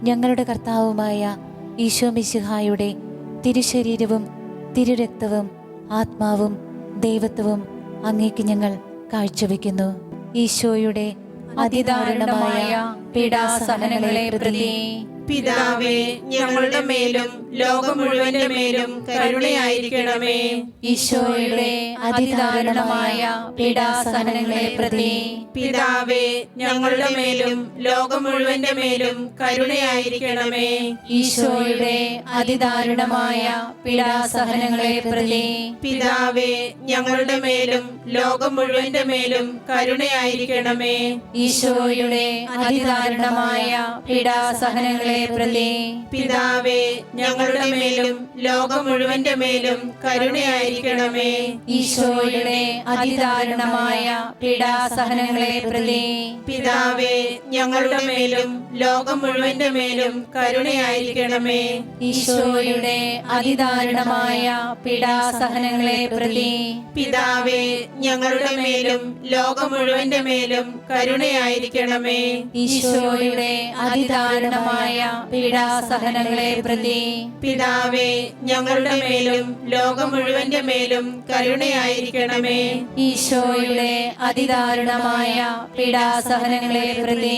Speaker 4: ഞങ്ങളുടെ കർത്താവുമായ ഈശോ മിശിഹായുടെ തിരുശരീരവും തിരുരക്തവും ആത്മാവും ദൈവത്വവും അങ്ങേക്ക് ഞങ്ങൾ കാഴ്ചവെക്കുന്നു. ഈശോയുടെ അതിദാരുണമായ പീഡാസഹനങ്ങളെ പ്രതി
Speaker 5: പിതാവേ, ഞങ്ങളുടെ മേലും ലോകം മുഴുവന്റെ മേലും കരുണയായിരിക്കണമേ.
Speaker 4: ഈശോയുടെ അതിദാരുണമായ പീഡാസഹനങ്ങളെ പ്രതി
Speaker 5: പിതാവേ, ഞങ്ങളുടെ മേലും ലോകം മുഴുവന്റെ മേലും കരുണയായിരിക്കണമേ.
Speaker 4: ഈശോയുടെ അതിദാരുണമായ പീഡാസഹനങ്ങളെ പ്രതി
Speaker 5: പിതാവേ, ഞങ്ങളുടെ മേലും ലോകം മുഴുവന്റെ മേലും കരുണയായിരിക്കണമേ.
Speaker 4: ഈശോയുടെ അതിദാരുണമായ പീഡാസഹനങ്ങളെ പ്രതി
Speaker 5: പിതാവേ, ഞങ്ങളുടെ മേലും ലോകം മുഴുവന്റെ മേലും കരുണയായിരിക്കണമേ.
Speaker 4: ഈശോയുടെ അതിദാരുണമായ പീഡാസഹനങ്ങളെ പ്രതി
Speaker 5: പിതാവേ, ഞങ്ങളുടെ മേലും ലോകം മുഴുവന്റെ മേലും കരുണയായിരിക്കണമേ.
Speaker 4: ഈശോയുടെ അതിദാരുണമായ പീഡാസഹനങ്ങളെ പ്രതി
Speaker 5: പിതാവേ, ഞങ്ങളുടെ മേലും ലോകം മുഴുവന്റെ മേലും കരുണയായിരിക്കണമേ.
Speaker 4: ഈശോയുടെ അതിദാരുണമായ പീഡാസഹനങ്ങളെ പ്രതി
Speaker 5: പിതാവേ, ഞങ്ങളുടെ മേലും ലോകം മുഴുവന്റെ മേലും കരുണയായിരിക്കണമേ.
Speaker 4: ഈശോയുടെ അതിദാരുണമായ പീഡാസഹനങ്ങളെ പ്രതി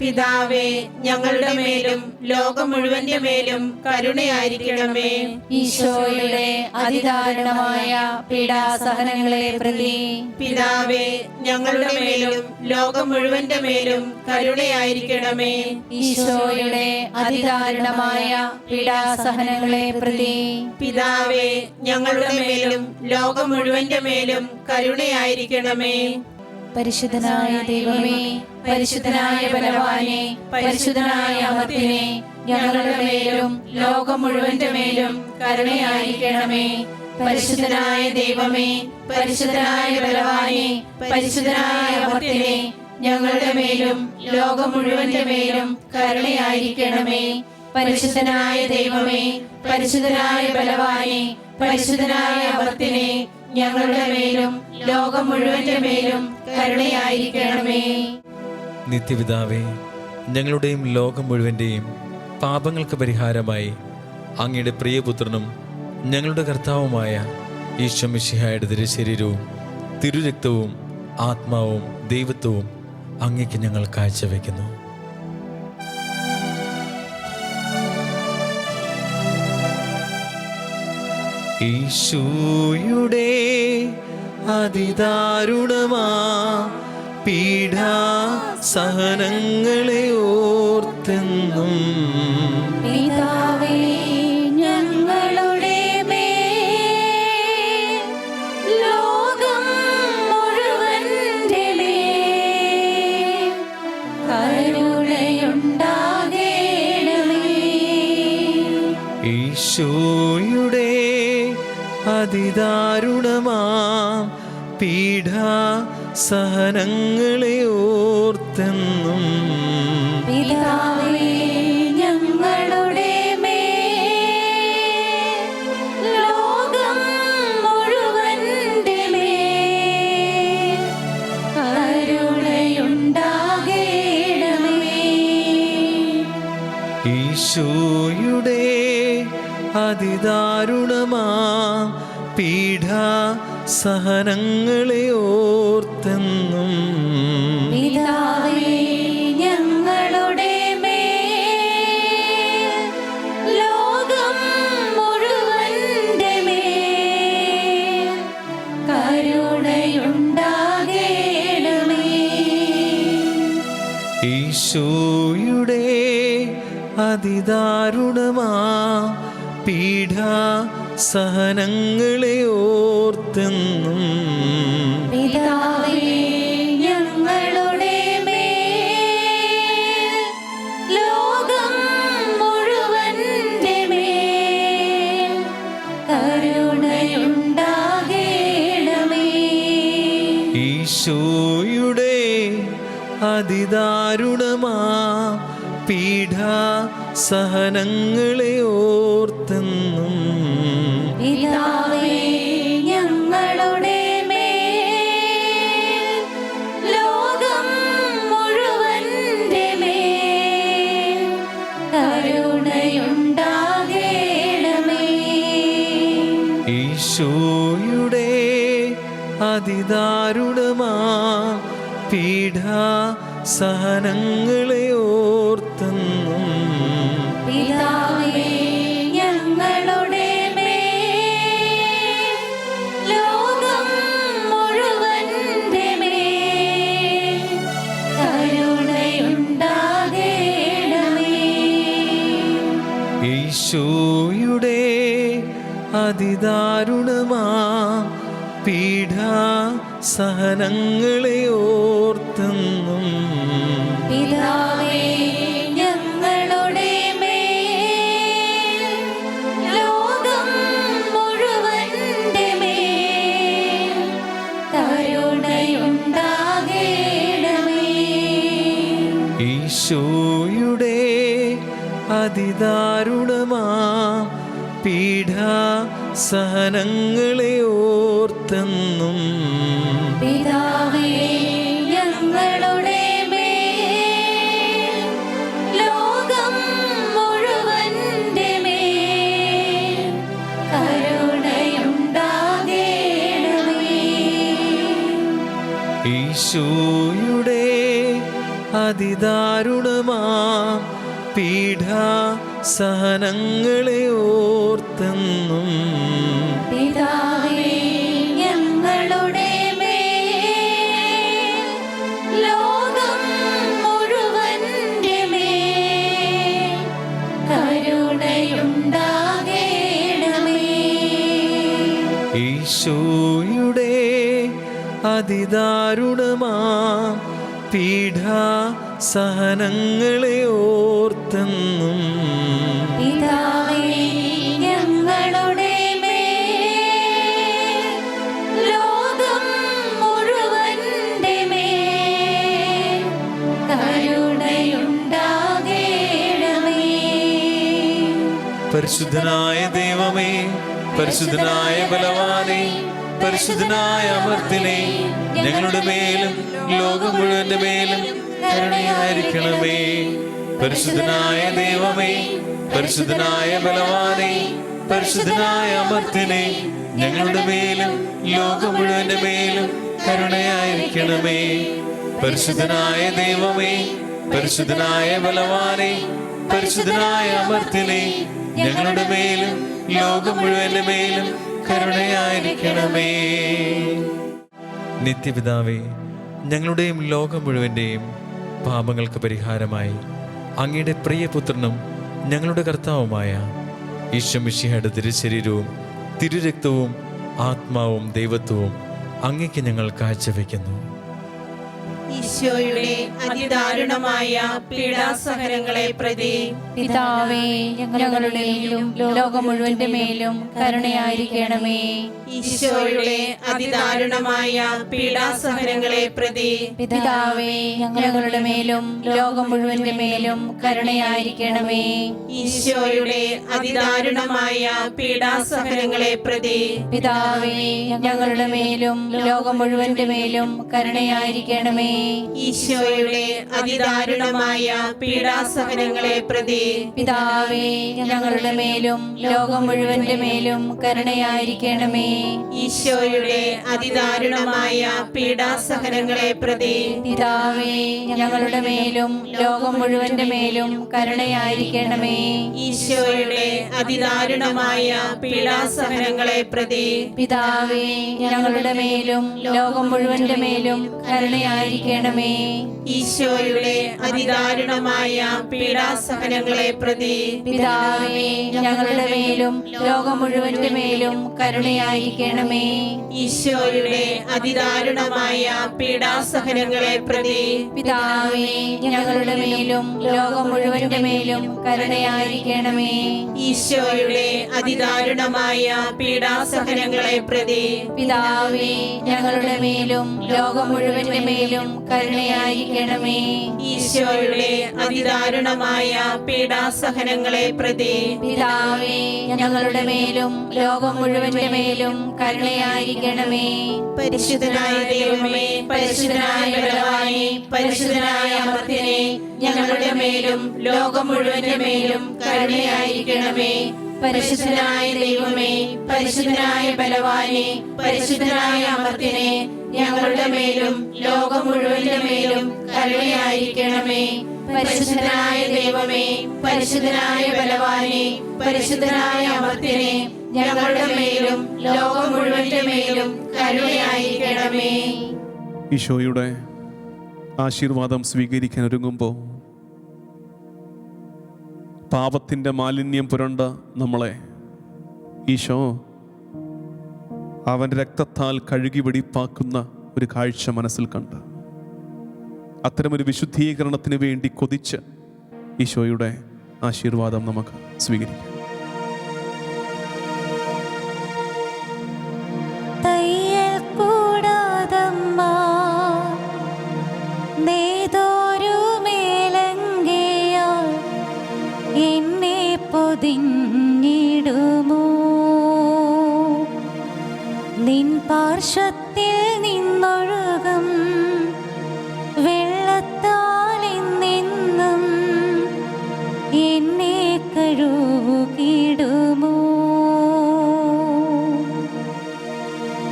Speaker 5: പിതാവേ, ഞങ്ങളുടെ മേലും ലോകം മുഴുവന്റെ മേലും കരുണയായിരിക്കണമേ.
Speaker 4: ഈശോയുടെ അതിദാരുണമായ പീഡാസഹനങ്ങളെ പ്രതി
Speaker 5: പിതാവേ, ഞങ്ങളുടെ മേലും ലോകം മുഴുവന്റെ മേലും കരുണയായിരിക്കണമേ.
Speaker 4: ഈശോയുടെ അതിദാരുണമായ പീഡാസഹനങ്ങളെ പ്രതി
Speaker 5: പിതാവേ, ഞങ്ങളുടെ മേലും ലോകം മുഴുവന്റെ മേലും കരുണയായിരിക്കണമേ.
Speaker 4: പരിശുദ്ധനായ ദൈവമേ, പരിശുദ്ധനായ ബലവാനേ, പരിശുദ്ധനായ അമർത്യനേ, ഞങ്ങളുടെ മേലും ലോകം മുഴുവന്റെ മേലും കരുണയായിരിക്കണമേ. പരിശുദ്ധനായ ദൈവമേ, പരിശുദ്ധനായ ബലവാനേ, പരിശുദ്ധനായ അമർത്യനേ, ഞങ്ങളുടെ മേലും ലോകം മുഴുവന്റെ മേലും കരുണയായിരിക്കണമേ. പരിശുദ്ധനായ ദൈവമേ, പരിശുദ്ധനായ ബലവാനേ, പരിശുദ്ധനായ അമർത്യനേ, ഞങ്ങളുടെ മേലും ലോകം മുഴുവന്റെ മേലും കരുണയായിരിക്കണമേ.
Speaker 3: നിത്യപിതാവേ, ഞങ്ങളുടെയും ലോകം മുഴുവൻ്റെയും പാപങ്ങൾക്ക് പരിഹാരമായി അങ്ങയുടെ പ്രിയപുത്രനും ഞങ്ങളുടെ കർത്താവുമായ ഈശോ മിശിഹായുടെ തിരുശരീരവും തിരുരക്തവും ആത്മാവും ദൈവത്വവും അങ്ങേക്ക് ഞങ്ങൾ കാഴ്ചവെക്കുന്നു. ഈശോയുടെ അതിദാരുണമാ പീഡാസഹനങ്ങളെ ഓർത്തെന്നും
Speaker 4: പിതാവേ, ഞങ്ങളുടെ മേൽ ലോകം മുഴുവന്റെ മേൽ കരുണയുണ്ടാകണമേ.
Speaker 3: ഈശോയുടെ അതിദാരുണമാ പീഡാസഹനങ്ങളെ ഓർത്തെന്നും
Speaker 4: പിതാവേ ഞങ്ങളുടെ ലോകം മുഴുവന്റെ കരുണയുണ്ടാകേണമേ.
Speaker 3: ഈശോയുടെ അതിദാരുണമാ പീഡാസഹനങ്ങളെ ഓർത്തെന്നും
Speaker 4: പിതാവേ ഞങ്ങളുടെ ലോകം മുഴുവന്റെ കരുണയുണ്ടാകേണമേ.
Speaker 3: ഈശോയുടെ അതിദാരുണമാ പീഡാസഹനങ്ങളെ ഓർത്തെന്നും
Speaker 4: പിതാവേ ഞങ്ങളുടെ ലോകം മുഴുവന്റെ കരുണയുണ്ടാകേണമേ.
Speaker 3: ഈശോയുടെ അതിദാരുണമാ പീഡാസഹനങ്ങളെ ഓർത്തെന്നും
Speaker 4: പിതാവേ ഞങ്ങളുടെ ലോകം മുഴുവന്റെ കരുണയുണ്ടാകേണമേ.
Speaker 3: ഈശോയുടെ അതിദാരുണമാ പീഡാസഹനങ്ങളെ ഓർത്തെന്നും
Speaker 4: പിതാവേ ഞങ്ങളുടെ ലോകം മുഴുവന്റെ കരുണയുണ്ടാകേണമേ.
Speaker 3: ഈശോയുടെ അതിദാരുണമാ പീഡാസഹനങ്ങളെ ഓർത്തെന്നും
Speaker 4: പിതാവേ ഞങ്ങളുടെ ലോകം മുഴുവന്റെ കരുണയുണ്ടാകേണമേ.
Speaker 3: ഈശോയുടെ അതിദാരുണമാ പീഡാസഹനങ്ങളെ ഓർത്തെന്നും
Speaker 4: പിതാവേ ഞങ്ങളുടെ ലോകം മുഴുവന്റെ കരുണയുണ്ടാകേണമേ.
Speaker 3: ഈശോയുടെ അതിദാരുണമാ പീഡാസഹനങ്ങളെ ഓർത്തെന്നും
Speaker 4: പിതാവേ ഞങ്ങളുടെ ലോകം മുഴുവന്റെ കരുണയുണ്ടാകേണമേ.
Speaker 3: ഈശോയുടെ അതിദാരുണമാ പീഡാസഹനങ്ങളെ ഓർത്തെന്നും
Speaker 4: പിതാവേ ഞങ്ങളുടെ ലോകം മുഴുവന്റെ കരുണയുണ്ടാകേണമേ.
Speaker 3: പരിശുദ്ധനായ ദൈവമേ, പരിശുദ്ധനായ ബലവാനേ, പരിശുദ്ധനായ അമർത്തിനെ, ഞങ്ങളുടെ മേലും ലോകം മുഴുവന്റെ മേലും കരുണയായിരിക്കണമേ. പരിശുദ്ധനായ ദൈവമേ, പരിശുദ്ധനായ ബലവാനേ, പരിശുദ്ധനായ അമർത്തിനെ, ഞങ്ങളുടെ മേലും ലോകം മുഴുവന്റെ മേലും കരുണയായിരിക്കണമേ. പരിശുദ്ധനായ ദൈവമേ, പരിശുദ്ധനായ ബലവാനേ, പരിശുദ്ധനായ അമർത്തിനെ, ഞങ്ങളുടെ മേലും ലോകം മുഴുവന്റെ മേലും കരുണയായിരിക്കണമേ. നിത്യപിതാവേ, ഞങ്ങളുടെയും ലോകം മുഴുവൻ്റെയും പാപങ്ങൾക്ക് പരിഹാരമായി അങ്ങയുടെ പ്രിയപുത്രനും ഞങ്ങളുടെ കർത്താവുമായ ഈശോ മിശിഹായുടെ തിരുശരീരവും തിരുരക്തവും ആത്മാവും ദൈവത്വവും അങ്ങയ്ക്ക് ഞങ്ങൾ കാഴ്ചവെക്കുന്നു.
Speaker 5: ഈശോയുടെ അതിദാരുണമായ പീഡാസഹനങ്ങളെ പ്രതി
Speaker 4: പിതാവേ ഞങ്ങളുടെ മേലും ലോകം മുഴുവന്റെ മേലും കരുണയായിരിക്കണമേ.
Speaker 5: ഈശോയുടെ അതിദാരുണമായ പീഡാസഹനങ്ങളെ പ്രതി
Speaker 4: പിതാവേ ഞങ്ങളുടെ മേലും ലോകം മുഴുവന്റെ മേലും കരുണയായിരിക്കണമേ.
Speaker 5: ഈശോയുടെ അതിദാരുണമായ പീഡാസഹനങ്ങളെ പ്രതി
Speaker 4: പിതാവേ ഞങ്ങളുടെ മേലും ലോകം മുഴുവന്റെ മേലും കരുണയായിരിക്കണമേ.
Speaker 5: ഈശോയുടെ അതിദാരുണമായ പീഡാസഹനങ്ങളെ പ്രതി
Speaker 4: പിതാവേ ഞങ്ങളുടെ മേലും ലോകം മുഴുവന്റെ മേലും കരുണയായിരിക്കണമേ.
Speaker 5: ഈശോയുടെ അതിദാരുണമായ പീഡാസഹനങ്ങളെ പ്രതി
Speaker 4: പിതാവേ ഞങ്ങളുടെ മേലും ലോകം മുഴുവന്റെ മേലും കരുണയായിരിക്കണമേ.
Speaker 5: ഈശോയുടെ അതിദാരുണമായ പീഡാസഹനങ്ങളെ പ്രതി
Speaker 4: പിതാവേ ഞങ്ങളുടെ മേലും ലോകം മുഴുവന്റെ മേലും കരുണയായിരിക്കണമേ.
Speaker 5: ഈശോയുടെ അതിദാരുണമായ പീഡാസഹനങ്ങളെ പ്രതി
Speaker 4: പിതാവേ ഞങ്ങളുടെ മേലും ലോകം മുഴുവന്റെ മേലും കരുണയായിരിക്കണമേ.
Speaker 5: ഈശോയുടെ അതിദാരുണമായ പീഡാസഹനങ്ങളെ പ്രതി
Speaker 4: പിതാവേ ഞങ്ങളുടെ മേലും ലോകം മുഴുവന്റെ മേലും കരുണയായിരിക്കണമേ.
Speaker 5: ഈശോയുടെ അതിദാരുണമായ പീഡാസഹനങ്ങളെ പ്രതി
Speaker 4: പിതാവേ ഞങ്ങളുടെ മേലും ലോകം മുഴുവന്റെ മേലും കരുണയായിരിക്കണമേ.
Speaker 5: ഈശോയുടെ അതിദാരുണമായ പീഡാസഹനങ്ങളെ പ്രതി
Speaker 4: പിതാവേ ഞങ്ങളുടെ മേലും ലോകം മുഴുവന്റെ മേലും കരുണയായിരിക്കണമേ.
Speaker 5: പരിശുദ്ധനായ ദൈവമേ, പരിശുദ്ധനായ ബലവാനേ, പരിശുദ്ധനായ അമർത്യനേ, ഞങ്ങളുടെ മേലും ലോകം മുഴുവന്റെ മേലും കരുണയായിരിക്കണമേ. പരിശുദ്ധനായ ദൈവമേ, പരിശുദ്ധനായ ബലവാനേ, പരിശുദ്ധനായ അമർത്യനേ, ഞങ്ങളുടെ മേലും ലോകം മുഴുവന്റെ മേലും കരുണയായിരിക്കണമേ. പരിശുദ്ധനായ ദൈവമേ, പരിശുദ്ധനായ ബലവാനേ, പരിശുദ്ധനായ അമർത്യനേ, ഞങ്ങളുടെ മേലും ലോകം മുഴുവന്റെ മേലും കരുണയായിരിക്കണമേ.
Speaker 1: ഈശോയുടെ ആശീർവാദം സ്വീകരിക്കാൻ ഒരുങ്ങുമ്പോൾ പാപത്തിൻ്റെ മാലിന്യം പുരണ്ട നമ്മളെ ഈശോ അവൻ്റെ രക്തത്താൽ കഴുകി വെടിപ്പാക്കുന്ന ഒരു കാഴ്ച മനസ്സിൽ കണ്ട് അത്തരമൊരു വിശുദ്ധീകരണത്തിന് വേണ്ടി കൊതിച്ച് ഈശോയുടെ ആശീർവാദം നമുക്ക് സ്വീകരിക്കാം.
Speaker 4: തയ്യൽ കൂടാതമ്മ നെയ്തൊരു മേലങ്കയാൽ എന്നെ പൊതിഞ്ഞിടുമോ? നിൻ പാർശ്വത്തിൽ നിന്നൊഴുകും വെള്ളത്താൽ എന്നെന്നും എന്നെ കഴുകിടുമോ?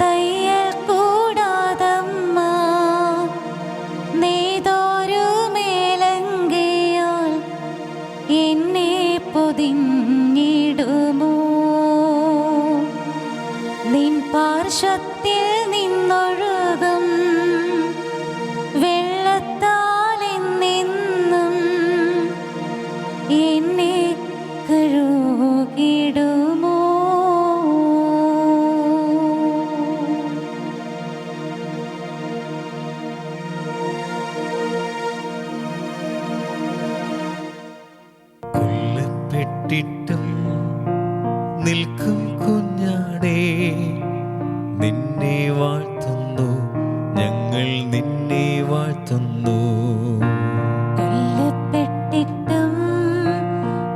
Speaker 4: തയ്യൽ കൂടാതമ്മ നെയ്തൊരു മേലങ്കയാൽ എന്നെ പൊതിഞ്ഞിടുമോ? നിൻ പാർശ്വത്തിൽ നിന്നൊഴുകും വെള്ളത്താൽ എന്നെന്നും എന്നെ കഴുകിടുമോ?
Speaker 3: കൊല്ലപ്പെട്ടിട്ടും നിൽക്കും കുഞ്ഞാടേ, നിന്നെ വാഴ്ത്തുന്നു ഞങ്ങൾ, നിന്നെ വാഴ്ത്തുന്നു.
Speaker 4: കൊല്ലപ്പെട്ടിട്ടും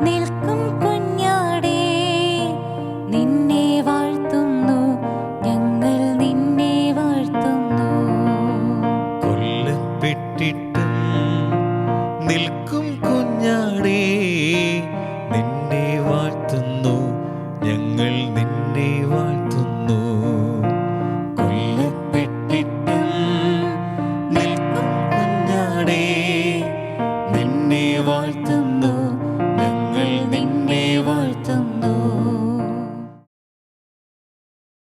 Speaker 4: നിൽക്കും കുഞ്ഞാടേ, നിന്നെ വാഴ്ത്തുന്നു ഞങ്ങൾ, നിന്നെ വാഴ്ത്തുന്നു.
Speaker 3: കൊല്ലപ്പെട്ടിട്ടും നിൽക്കും